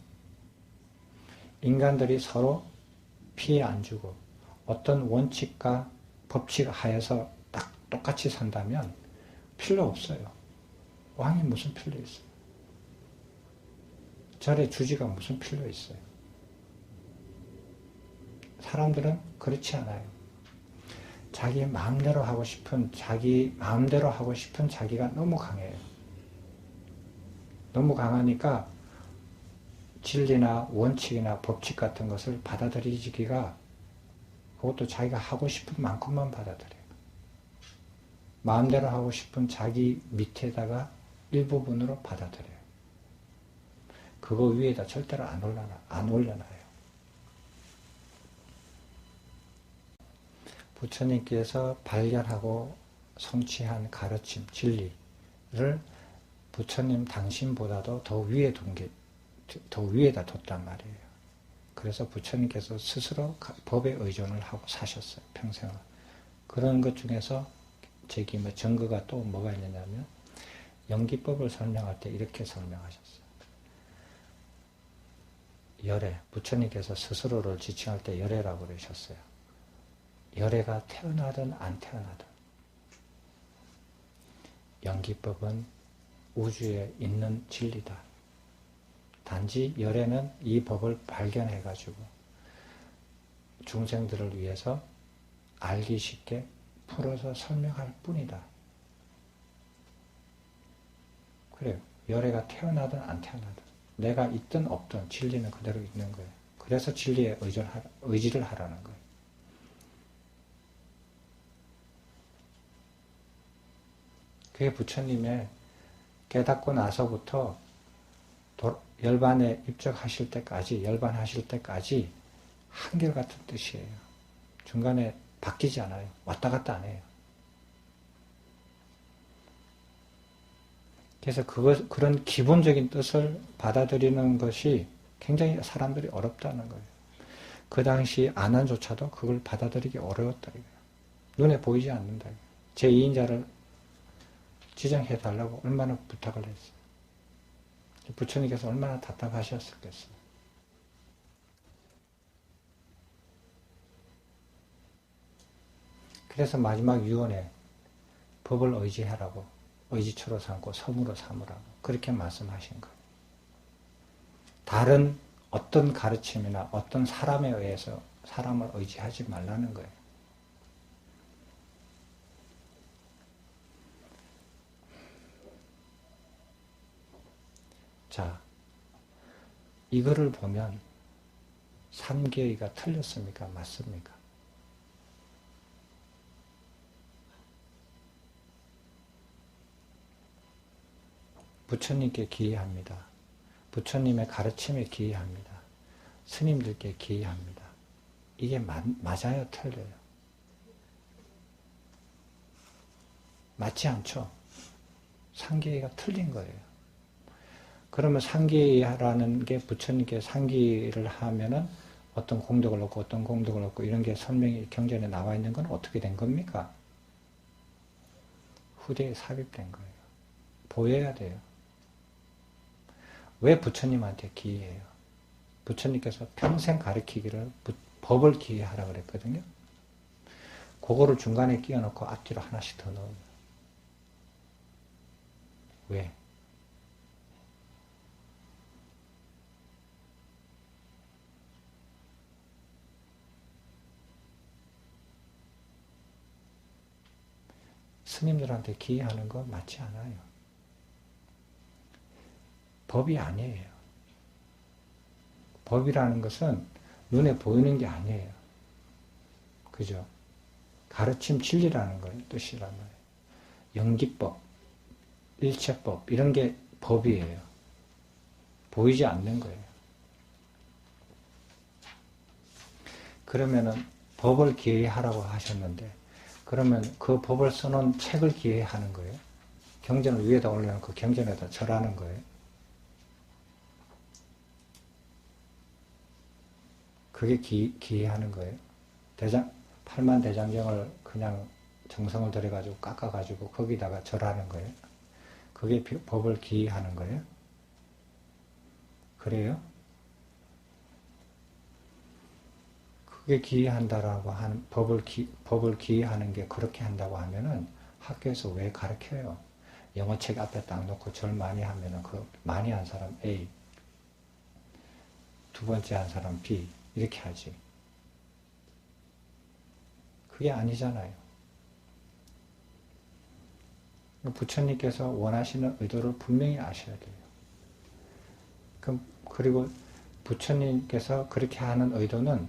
인간들이 서로 피해 안 주고 어떤 원칙과 법칙 하에서 딱 똑같이 산다면 필요 없어요. 왕이 무슨 필요 있어요? 절의 주지가 무슨 필요 있어요? 사람들은 그렇지 않아요. 자기 마음대로 하고 싶은 자기가 너무 강해요. 너무 강하니까 진리나 원칙이나 법칙 같은 것을 받아들이기가 그것도 자기가 하고 싶은 만큼만 받아들여요. 마음대로 하고 싶은 자기 밑에다가 일부분으로 받아들여요. 그거 위에다 절대로 안 올려놔요. 부처님께서 발견하고 성취한 가르침, 진리를 부처님 당신보다도 더 위에다 뒀단 말이에요. 그래서 부처님께서 스스로 법에 의존을 하고 사셨어요. 평생을. 그런 것 중에서 증거가 또 뭐가 있느냐면 연기법을 설명할 때 이렇게 설명하셨어요. 열애, 부처님께서 스스로를 지칭할 때 열애라고 그러셨어요. 열애가 태어나든 안 태어나든 연기법은 우주에 있는 진리다. 단지 열애는 이 법을 발견해가지고 중생들을 위해서 알기 쉽게 풀어서 설명할 뿐이다. 그래요. 열애가 태어나든 안 태어나든 내가 있든 없든 진리는 그대로 있는 거예요. 그래서 진리에 의지를 하라는 거예요. 그게 부처님의 깨닫고 나서부터 열반에 입적하실 때까지, 열반하실 때까지 한결같은 뜻이에요. 중간에 바뀌지 않아요. 왔다 갔다 안 해요. 그래서 그런 기본적인 뜻을 받아들이는 것이 굉장히 사람들이 어렵다는 거예요. 그 당시 아난조차도 그걸 받아들이기 어려웠다. 눈에 보이지 않는다. 제2인자를 지정해달라고 얼마나 부탁을 했어요. 부처님께서 얼마나 답답하셨겠어요. 그래서 마지막 유언에 법을 의지하라고, 의지처로 삼고 섬으로 삼으라고 그렇게 말씀하신 거예요. 다른 어떤 가르침이나 어떤 사람에 의해서 사람을 의지하지 말라는 거예요. 자, 이거를 보면 삼계의가 틀렸습니까? 맞습니까? 부처님께 기회합니다. 부처님의 가르침에 기회합니다. 스님들께 기회합니다. 이게 맞아요? 틀려요? 맞지 않죠? 상계가 틀린 거예요. 그러면 상계라는 게 부처님께 상기를 하면은 어떤 공덕을 얻고 어떤 공덕을 얻고 이런 게 설명이 경전에 나와 있는 건 어떻게 된 겁니까? 후대에 삽입된 거예요. 보여야 돼요. 왜 부처님한테 기회해요? 부처님께서 평생 가르치기를 법을 기회하라고 그랬거든요. 그거를 중간에 끼워놓고 앞뒤로 하나씩 더 넣어요. 왜? 스님들한테 기회하는 거 맞지 않아요. 법이 아니에요. 법이라는 것은 눈에 보이는 게 아니에요. 그죠? 가르침 진리라는 거예요. 뜻이란 말이에요. 연기법, 일체법 이런 게 법이에요. 보이지 않는 거예요. 그러면은 법을 기회하라고 하셨는데 그러면 그 법을 써놓은 책을 기회하는 거예요. 경전을 위에다 올려놓고 그 경전에다 절하는 거예요. 그게 기회하는 거예요. 팔만대장경을 그냥 정성을 들여가지고 깎아가지고 거기다가 절하는 거예요. 그게 법을 기회하는 거예요. 그래요? 그게 기회한다라고 하는 법을 기회하는 게 그렇게 한다고 하면은 학교에서 왜 가르쳐요? 영어책 앞에 딱 놓고 절 많이 하면은 그 많이 한 사람 A, 두 번째 한 사람 B 이렇게 하지. 그게 아니잖아요. 부처님께서 원하시는 의도를 분명히 아셔야 돼요. 그리고 부처님께서 그렇게 하는 의도는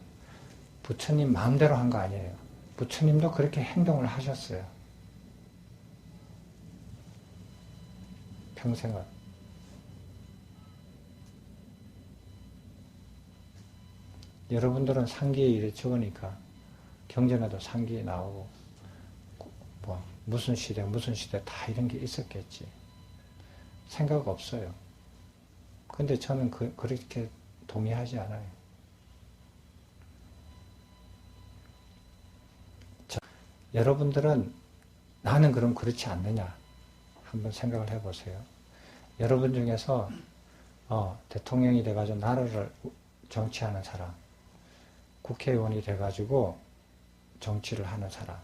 부처님 마음대로 한 거 아니에요. 부처님도 그렇게 행동을 하셨어요. 평생을. 여러분들은 상기에 이래 적으니까 경전에도 상기에 나오고 뭐 무슨 시대 다 이런 게 있었겠지. 생각 없어요. 근데 저는 그렇게 동의하지 않아요. 여러분들은 나는 그럼 그렇지 않느냐 한번 생각을 해보세요. 여러분 중에서 대통령이 돼가지고 나라를 정치하는 사람, 국회의원이 돼가지고 정치를 하는 사람,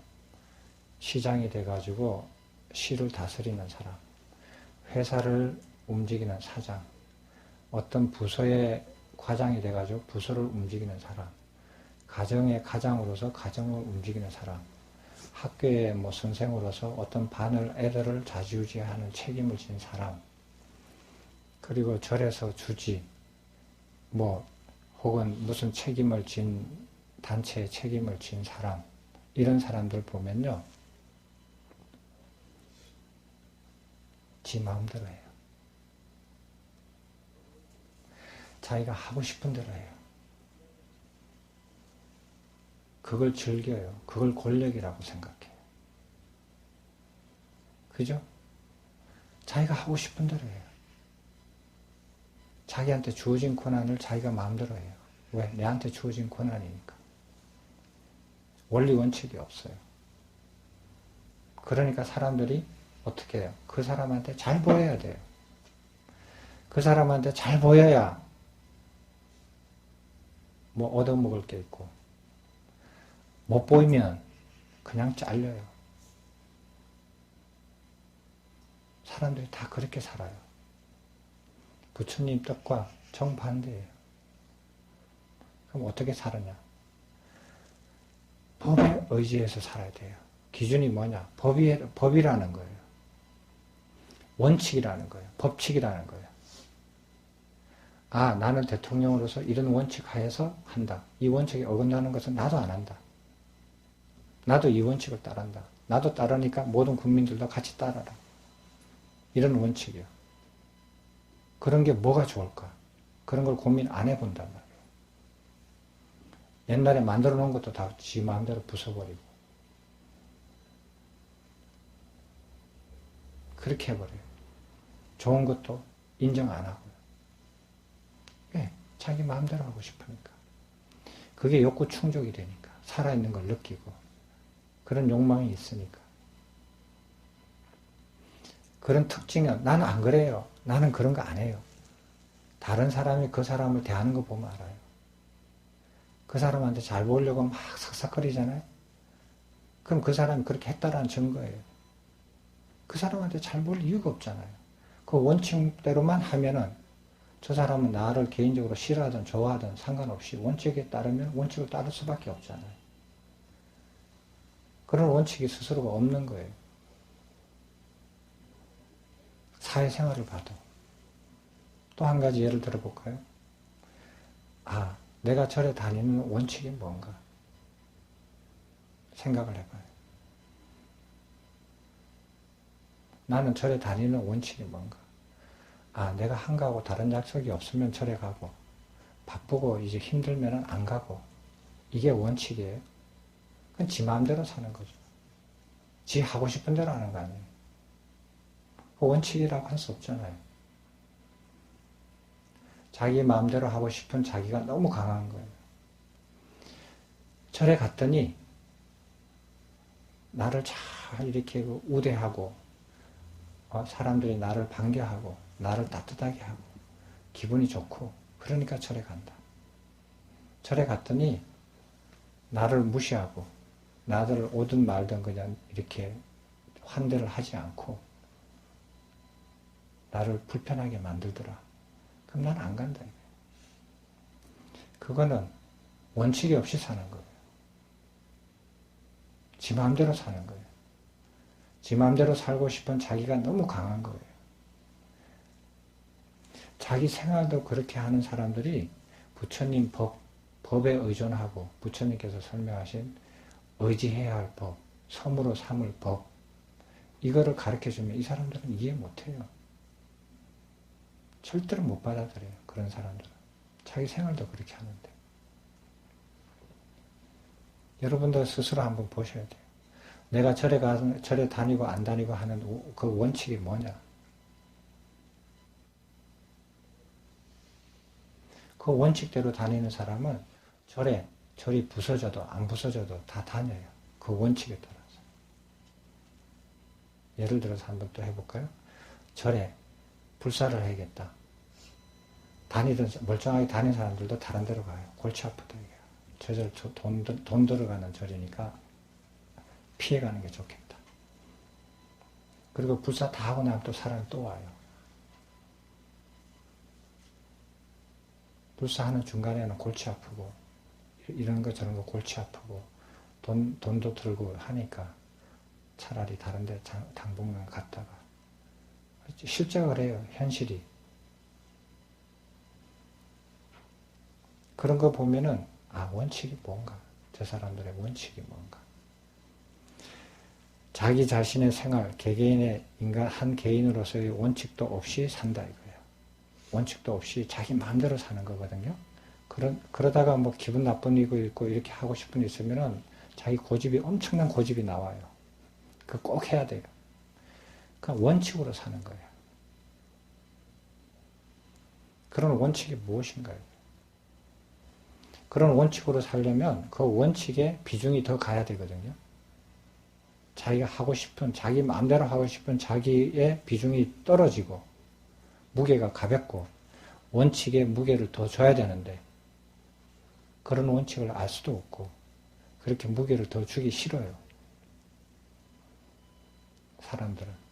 시장이 돼가지고 시를 다스리는 사람, 회사를 움직이는 사장, 어떤 부서의 과장이 돼가지고 부서를 움직이는 사람, 가정의 가장으로서 가정을 움직이는 사람, 학교의 뭐 선생으로서 어떤 애들을 좌지우지하는 책임을 진 사람, 그리고 절에서 주지, 혹은 무슨 책임을 진 단체의 책임을 진 사람, 이런 사람들 보면요, 지 마음대로 해요. 자기가 하고 싶은 대로 해요. 그걸 즐겨요. 그걸 권력이라고 생각해요. 그죠? 자기가 하고 싶은 대로 해요. 자기한테 주어진 권한을 자기가 마음대로 해요. 왜? 내한테 주어진 권한이니까. 원리 원칙이 없어요. 그러니까 사람들이 어떻게 해요? 그 사람한테 잘 보여야 돼요. 그 사람한테 잘 보여야 얻어먹을 게 있고, 못 보이면 그냥 잘려요. 사람들이 다 그렇게 살아요. 부처님 뜻과 정반대예요. 그럼 어떻게 살느냐? 법에 의지해서 살아야 돼요. 기준이 뭐냐? 법이라는 거예요. 원칙이라는 거예요. 법칙이라는 거예요. 아, 나는 대통령으로서 이런 원칙 하에서 한다. 이 원칙에 어긋나는 것은 나도 안 한다. 나도 이 원칙을 따른다. 나도 따르니까 모든 국민들도 같이 따라라. 이런 원칙이요. 그런 게 뭐가 좋을까? 그런 걸 고민 안 해본단 말이에요. 옛날에 만들어 놓은 것도 다 지 마음대로 부숴버리고. 그렇게 해버려요. 좋은 것도 인정 안 하고요. 왜? 자기 마음대로 하고 싶으니까. 그게 욕구 충족이 되니까. 살아있는 걸 느끼고. 그런 욕망이 있으니까. 그런 특징은 나는 안 그래요. 나는 그런 거 안 해요. 다른 사람이 그 사람을 대하는 거 보면 알아요. 그 사람한테 잘 보이려고 막 삭삭거리잖아요. 그럼 그 사람이 그렇게 했다라는 증거예요. 그 사람한테 잘 보일 이유가 없잖아요. 그 원칙대로만 하면은 저 사람은 나를 개인적으로 싫어하든 좋아하든 상관없이 원칙에 따르면 원칙을 따를 수밖에 없잖아요. 그런 원칙이 스스로가 없는 거예요. 사회생활을 봐도. 또 한 가지 예를 들어 볼까요? 아, 내가 절에 다니는 원칙이 뭔가? 생각을 해봐요. 나는 절에 다니는 원칙이 뭔가? 아, 내가 한가하고 다른 약속이 없으면 절에 가고, 바쁘고 이제 힘들면 안 가고, 이게 원칙이에요. 그건 지 마음대로 사는 거죠. 지 하고 싶은 대로 하는 거 아니에요. 그 원칙이라고 할 수 없잖아요. 자기 마음대로 하고 싶은 자기가 너무 강한 거예요. 절에 갔더니 나를 잘 이렇게 우대하고 사람들이 나를 반겨하고 나를 따뜻하게 하고 기분이 좋고 그러니까 절에 간다. 절에 갔더니 나를 무시하고 나를 오든 말든 그냥 이렇게 환대를 하지 않고 나를 불편하게 만들더라. 그럼 난 안 간다. 그거는 원칙이 없이 사는 거예요. 지 마음대로 사는 거예요. 지 마음대로 살고 싶은 자기가 너무 강한 거예요. 자기 생활도 그렇게 하는 사람들이 부처님 법에 의존하고 부처님께서 설명하신 의지해야 할 법, 섬으로 삼을 법, 이거를 가르쳐주면 이 사람들은 이해 못해요. 절대로 못 받아들여요. 그런 사람들은. 자기 생활도 그렇게 하는데. 여러분들 스스로 한번 보셔야 돼요. 내가 절에 다니고 안 다니고 하는 그 원칙이 뭐냐? 그 원칙대로 다니는 사람은 절이 부서져도 안 부서져도 다 다녀요. 그 원칙에 따라서. 예를 들어서 한번 또 해볼까요? 절에 불사를 해야겠다. 멀쩡하게 다니는 사람들도 다른 데로 가요. 골치 아프다. 저 절 돈 들어가는 절이니까 피해가는 게 좋겠다. 그리고 불사 다 하고 나면 또 사람이 또 와요. 불사하는 중간에는 골치 아프고 이런 거 저런 거 골치 아프고 돈도 들고 하니까 차라리 다른 데 당분간 갔다가 실제가 그래요. 현실이. 그런 거 보면은 원칙이 뭔가? 저 사람들의 원칙이 뭔가? 자기 자신의 생활, 개개인의 한 개인으로서의 원칙도 없이 산다 이거예요. 원칙도 없이 자기 마음대로 사는 거거든요. 그러다가 뭐 기분 나쁜 일 있고 이렇게 하고 싶은 일 있으면은 자기 엄청난 고집이 나와요. 그거 꼭 해야 돼요. 그냥 원칙으로 사는 거예요. 그런 원칙이 무엇인가요? 그런 원칙으로 살려면 그 원칙에 비중이 더 가야 되거든요. 자기가 하고 싶은, 자기 마음대로 하고 싶은 자기의 비중이 떨어지고 무게가 가볍고 원칙에 무게를 더 줘야 되는데 그런 원칙을 알 수도 없고 그렇게 무게를 더 주기 싫어요. 사람들은.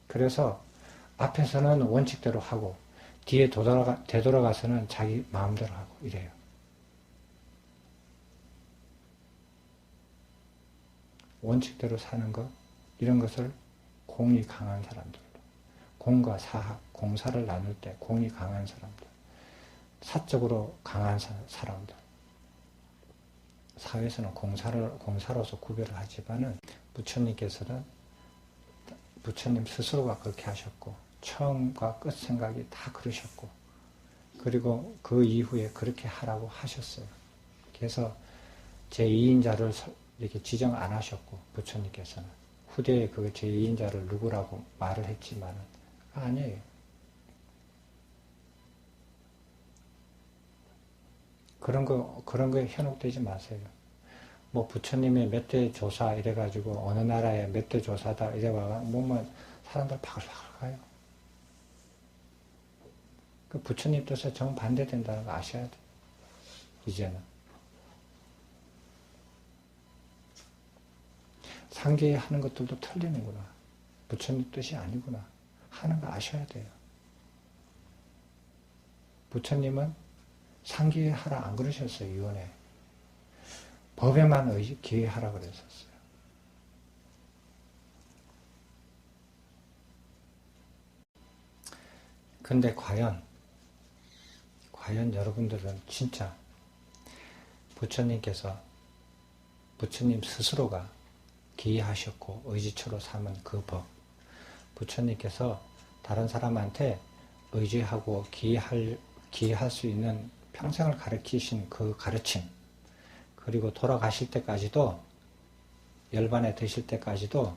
그래서 앞에서는 원칙대로 하고 뒤에 되돌아가서는 자기 마음대로 하고 이래요. 원칙대로 사는 것, 이런 것을 공이 강한 사람들도, 공과 사학, 공사를 나눌 때 공이 강한 사람들, 사적으로 강한 사람들, 사회에서는 공사로서 구별을 하지만은 부처님께서는 부처님 스스로가 그렇게 하셨고 처음과 끝 생각이 다 그러셨고 그리고 그 이후에 그렇게 하라고 하셨어요. 그래서 제2인자를 이렇게 지정 안 하셨고 부처님께서는 후대에 그 제2인자를 누구라고 말을 했지만은 아니에요. 그런 거에 현혹되지 마세요. 뭐 부처님의 몇 대 조사 이래가지고 어느 나라의 몇 대 조사다 이래봐 뭐만 사람들 바글바글 가요. 그 부처님 뜻에 정반대된다는 거 아셔야 돼요. 이제는. 상계에 하는 것들도 틀리는구나. 부처님 뜻이 아니구나. 하는 거 아셔야 돼요. 부처님은 상계에 하라 안 그러셨어요. 유언에. 법에만 기회하라 그랬었어요. 근데 과연 여러분들은 진짜 부처님께서 부처님 스스로가 기하셨고 의지처로 삼은 그 법, 부처님께서 다른 사람한테 의지하고 기할 수 있는 평생을 가르치신 그 가르침, 그리고 돌아가실 때까지도 열반에 드실 때까지도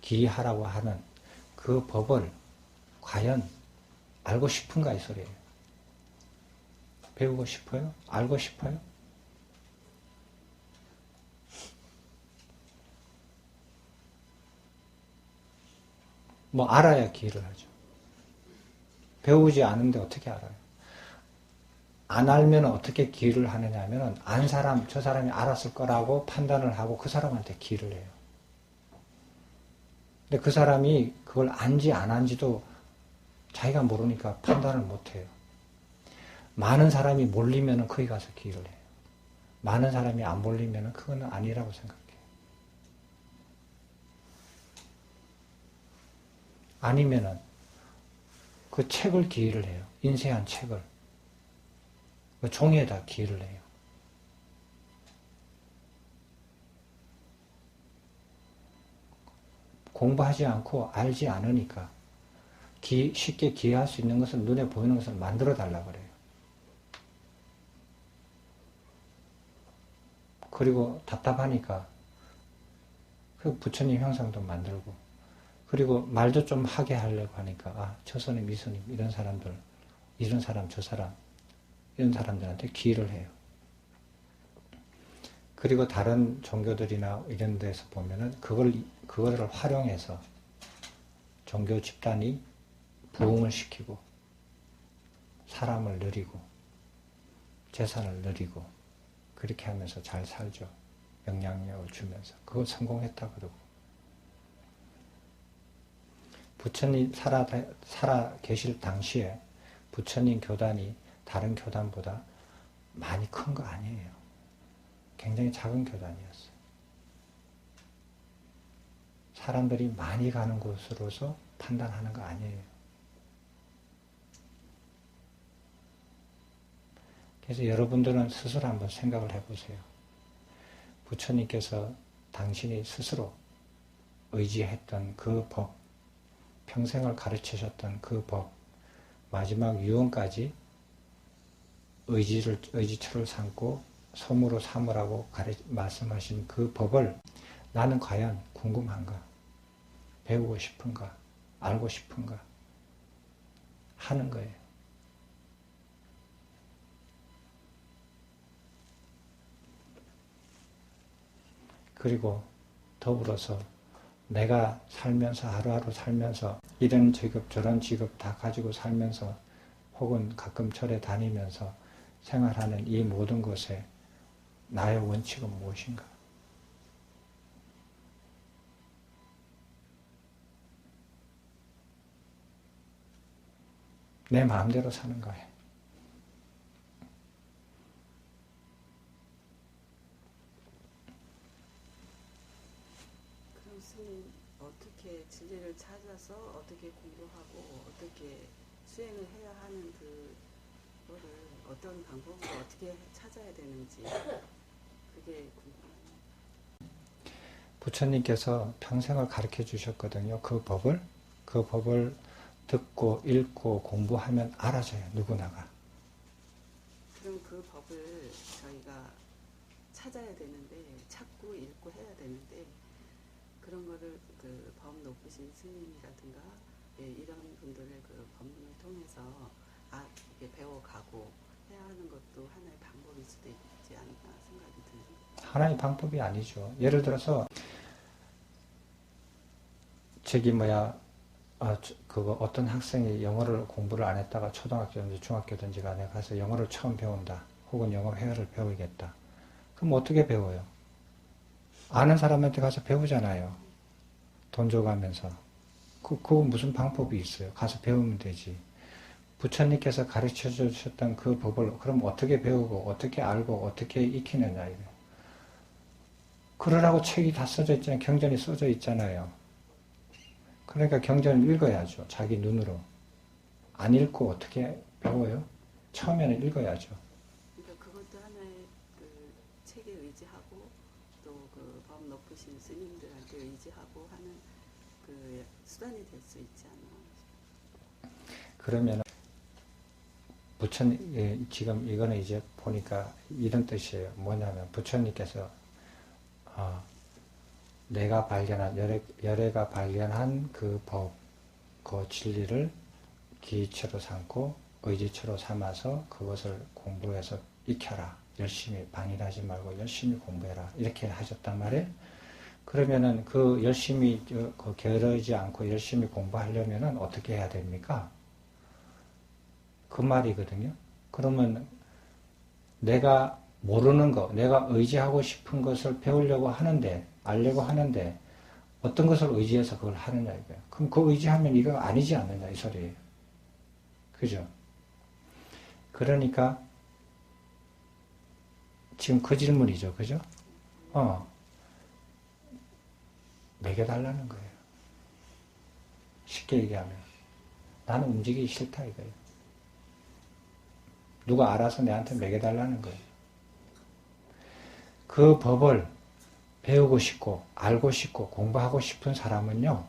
기하라고 하는 그 법을 과연 알고 싶은가 이 소리예요. 배우고 싶어요? 알고 싶어요? 뭐 알아야 기를 하죠. 배우지 않은데 어떻게 알아요? 안 알면 어떻게 기를 하느냐 하면 안 사람, 저 사람이 알았을 거라고 판단을 하고 그 사람한테 기를 해요. 근데 그 사람이 그걸 안지 안 안지도 자기가 모르니까 판단을 못 해요. 많은 사람이 몰리면 거기 가서 기를 해요. 많은 사람이 안 몰리면 그건 아니라고 생각해요. 아니면은 그 책을 기를 해요. 인쇄한 책을. 그 종이에다 기를 해요. 공부하지 않고 알지 않으니까 쉽게 기할 수 있는 것을 눈에 보이는 것을 만들어 달라 그래요. 그리고 답답하니까 그 부처님 형상도 만들고 그리고 말도 좀 하게 하려고 하니까 저 스님 이 스님 이런 사람들 이런 사람 저 사람 이런 사람들한테 기를 해요. 그리고 다른 종교들이나 이런 데서 보면은 그거를 활용해서 종교 집단이 부흥을 시키고 사람을 늘리고 재산을 늘리고 그렇게 하면서 잘 살죠. 영향력을 주면서 그거 성공했다 그러고 부처님 살아 계실 당시에 부처님 교단이 다른 교단보다 많이 큰 거 아니에요. 굉장히 작은 교단이었어요. 사람들이 많이 가는 곳으로서 판단하는 거 아니에요. 그래서 여러분들은 스스로 한번 생각을 해보세요. 부처님께서 당신이 스스로 의지했던 그 법, 평생을 가르치셨던 그 법, 마지막 유언까지 의지처를 삼고 소무로 삼으라고 말씀하신 그 법을 나는 과연 궁금한가? 배우고 싶은가? 알고 싶은가? 하는 거예요. 그리고 더불어서 내가 살면서 하루하루 살면서 이런 직업 저런 직업 다 가지고 살면서 혹은 가끔 절에 다니면서 생활하는 이 모든 것에 나의 원칙은 무엇인가? 내 마음대로 사는 거예요. 그럼 스님 어떻게 진리를 법을 찾아서 어떻게 공부하고 어떻게 수행을 해야 하는 그거를 어떤 방법으로 어떻게 찾아야 되는지 그게 궁금해요. 부처님께서 평생을 가르쳐 주셨거든요. 그 법을 듣고 읽고 공부하면 알아져요. 누구나가. 그럼 그 법을 저희가 찾아야 되는데 찾고 읽고 해야 되는데 그런 거를 그 법 높으신 스님이라든가 예, 이런 분들의 그 법문을 통해서 이게 배워가고 해야 하는 것도 하나의 방법일 수도 있지 않나 생각이 듭니다. 하나의 방법이 아니죠. 예를 들어서 그거 어떤 학생이 영어를 공부를 안 했다가 초등학교든지 중학교든지 간에 가서 영어를 처음 배운다. 혹은 영어 회화를 배우겠다. 그럼 어떻게 배워요? 아는 사람한테 가서 배우잖아요. 돈 줘가면서. 그거 무슨 방법이 있어요? 가서 배우면 되지. 부처님께서 가르쳐 주셨던 그 법을 그럼 어떻게 배우고 어떻게 알고 어떻게 익히느냐 이거. 그러라고 책이 다 써져 있잖아요. 경전이 써져 있잖아요. 그러니까 경전을 읽어야죠. 자기 눈으로. 안 읽고 어떻게 배워요? 처음에는 읽어야죠. 그러니까 그것도 하나의 그 책에 의지하고 또 그 법 높으신 스님들한테 의지하고 하는 그 수단이 될 수 있지 않나. 그러면 지금 이거는 이제 보니까 이런 뜻이에요. 뭐냐면 부처님께서 내가 발견한 열애가 발견한 그 법, 그 진리를 기초로 삼고 의지초로 삼아서 그것을 공부해서 익혀라. 열심히 방일하지 말고 열심히 공부해라. 이렇게 하셨단 말이에요. 그러면은 그 열심히 게으르지 않고 열심히 공부하려면은 어떻게 해야 됩니까? 그 말이거든요. 그러면 내가 모르는 거, 내가 의지하고 싶은 것을 배우려고 하는데, 알려고 하는데, 어떤 것을 의지해서 그걸 하느냐, 이거예요. 그럼 그 의지하면 이거 아니지 않느냐, 이 소리예요. 그죠? 그러니까, 지금 그 질문이죠. 그죠? 먹여달라는 거예요. 쉽게 얘기하면. 나는 움직이기 싫다, 이거예요. 누가 알아서 내한테 먹여달라는 거예요. 그 법을 배우고 싶고 알고 싶고 공부하고 싶은 사람은요.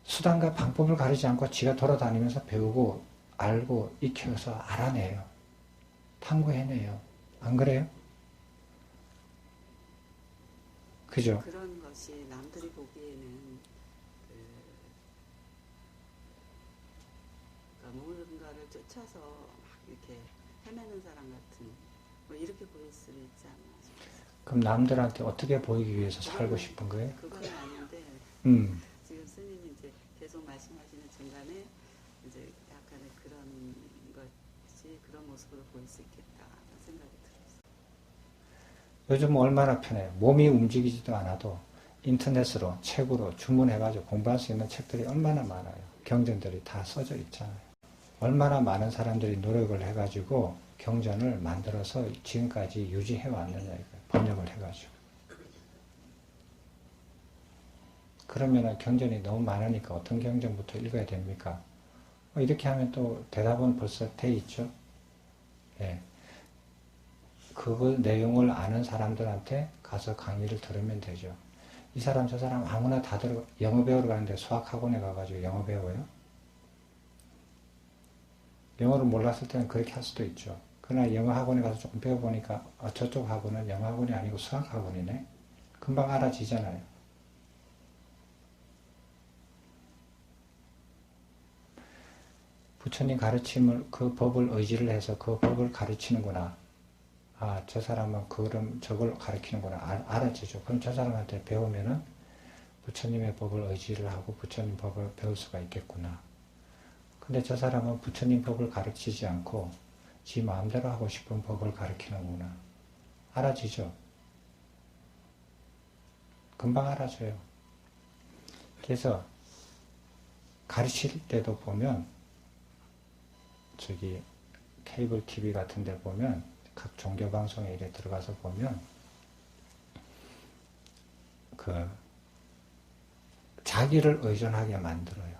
수단과 방법을 가리지 않고 지가 돌아다니면서 배우고 알고 익혀서 알아내요. 탐구해내요. 안 그래요? 그죠? 그런 것이 남들이 보기에는 그러니까 뭔가를 쫓아서 막 이렇게 헤매는 사람 같은 뭐 이렇게 보일 수도 있지 않나 싶어요. 그럼 남들한테 어떻게 보이기 위해서 살고 싶은 거예요? 그건 아닌데 지금 스님이 이제 계속 말씀하시는 중간에 이제 약간의 그런 것이 그런 모습으로 보일 수 있겠다 생각이 들었어요. 요즘 얼마나 편해요. 몸이 움직이지도 않아도 인터넷으로 책으로 주문해가지고 공부할 수 있는 책들이 얼마나 많아요. 경전들이 다 써져 있잖아요. 얼마나 많은 사람들이 노력을 해가지고 경전을 만들어서 지금까지 유지해 왔느냐 이거예요. 번역을 해가지고. 그러면 경전이 너무 많으니까 어떤 경전부터 읽어야 됩니까? 이렇게 하면 또 대답은 벌써 돼 있죠. 예. 그 내용을 아는 사람들한테 가서 강의를 들으면 되죠. 이 사람 저 사람 아무나 다 들어 영어 배우러 가는데 수학학원에 가가지고 영어 배워요? 영어를 몰랐을 때는 그렇게 할 수도 있죠. 그러나 영어 학원에 가서 조금 배워보니까 저쪽 학원은 영어 학원이 아니고 수학 학원이네. 금방 알아지잖아요. 부처님 가르침을 그 법을 의지를 해서 그 법을 가르치는구나. 저 사람은 그럼 저걸 가르치는구나. 알아지죠. 그럼 저 사람한테 배우면은 부처님의 법을 의지를 하고 부처님 법을 배울 수가 있겠구나. 근데 저 사람은 부처님 법을 가르치지 않고 지 마음대로 하고 싶은 법을 가르치는구나. 알아지죠? 금방 알아져요. 그래서 가르칠 때도 보면 케이블 TV 같은 데 보면 각 종교 방송에 이래 들어가서 보면 잘 자기를 의존하게 만들어요.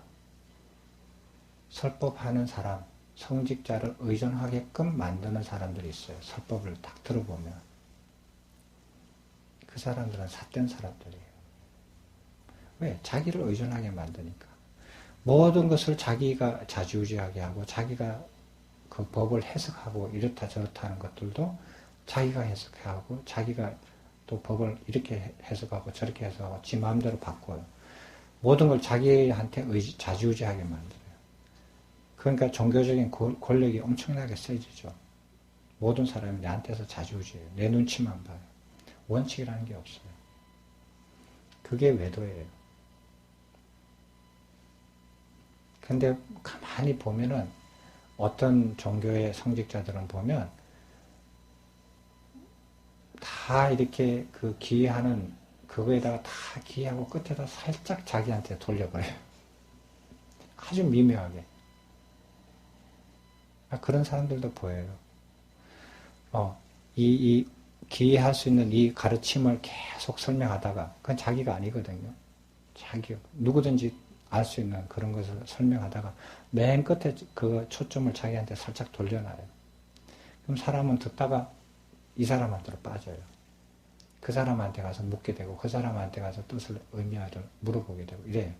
설법하는 사람, 성직자를 의존하게끔 만드는 사람들이 있어요. 설법을 딱 들어보면. 그 사람들은 삿된 사람들이에요. 왜? 자기를 의존하게 만드니까. 모든 것을 자기가 좌지우지하게 하고 자기가 그 법을 해석하고 이렇다 저렇다 하는 것들도 자기가 해석하고 자기가 또 법을 이렇게 해석하고 저렇게 해석하고 지 마음대로 바꿔요. 모든 걸 자기한테 좌지우지하게 만들어요. 그러니까 종교적인 권력이 엄청나게 세지죠. 모든 사람이 나한테서 좌지우지해요. 내 눈치만 봐요. 원칙이라는 게 없어요. 그게 외도예요. 근데 가만히 보면은 어떤 종교의 성직자들은 보면 다 이렇게 그 기회하는 그거에다가 다 기회하고 끝에다 살짝 자기한테 돌려버려요. 아주 미묘하게. 그런 사람들도 보여요. 이 기회할 수 있는 이 가르침을 계속 설명하다가 그건 자기가 아니거든요. 자기 누구든지 알 수 있는 그런 것을 설명하다가 맨 끝에 그 초점을 자기한테 살짝 돌려놔요. 그럼 사람은 듣다가 이 사람한테로 빠져요. 그 사람한테 가서 묻게 되고 그 사람한테 가서 뜻을 의미하든 물어보게 되고 이래요.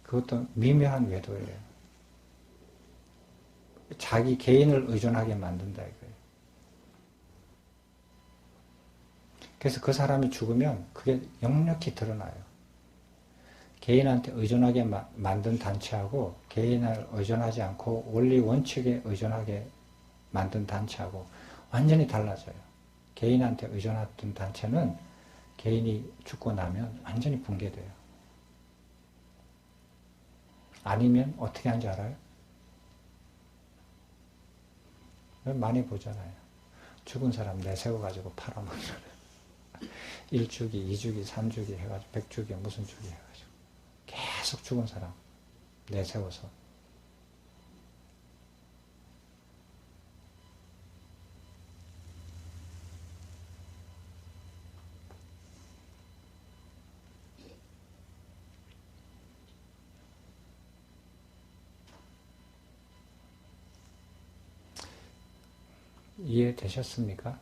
그것도 미묘한 외도예요. 자기 개인을 의존하게 만든다 이거예요. 그래서 그 사람이 죽으면 그게 역력히 드러나요. 개인한테 의존하게 만든 단체하고 개인을 의존하지 않고 원리 원칙에 의존하게 만든 단체하고 완전히 달라져요. 개인한테 의존했던 단체는 개인이 죽고 나면 완전히 붕괴돼요. 아니면 어떻게 하는지 알아요? 많이 보잖아요. 죽은 사람 내세워가지고 팔아먹잖아요. 1주기, 2주기, 3주기 해가지고 100주기 무슨 주기 해가지고 계속 죽은 사람 내세워서 이해되셨습니까?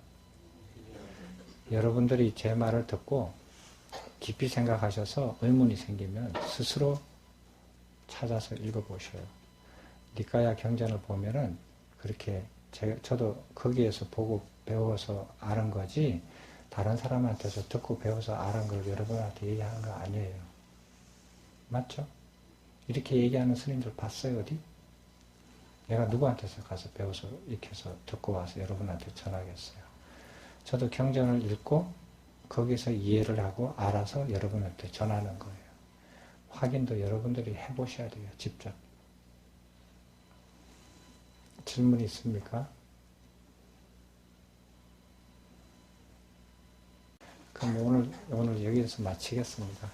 여러분들이 제 말을 듣고 깊이 생각하셔서 의문이 생기면 스스로 찾아서 읽어보셔요. 니까야 경전을 보면은 그렇게 저도 거기에서 보고 배워서 아는 거지 다른 사람한테서 듣고 배워서 아는 걸 여러분한테 얘기하는 거 아니에요. 맞죠? 이렇게 얘기하는 스님들 봤어요 어디? 내가 누구한테서 가서 배워서 익혀서 듣고 와서 여러분한테 전하겠어요. 저도 경전을 읽고 거기서 이해를 하고 알아서 여러분한테 전하는 거예요. 확인도 여러분들이 해보셔야 돼요. 직접. 질문 있습니까? 그럼 오늘 여기서 마치겠습니다.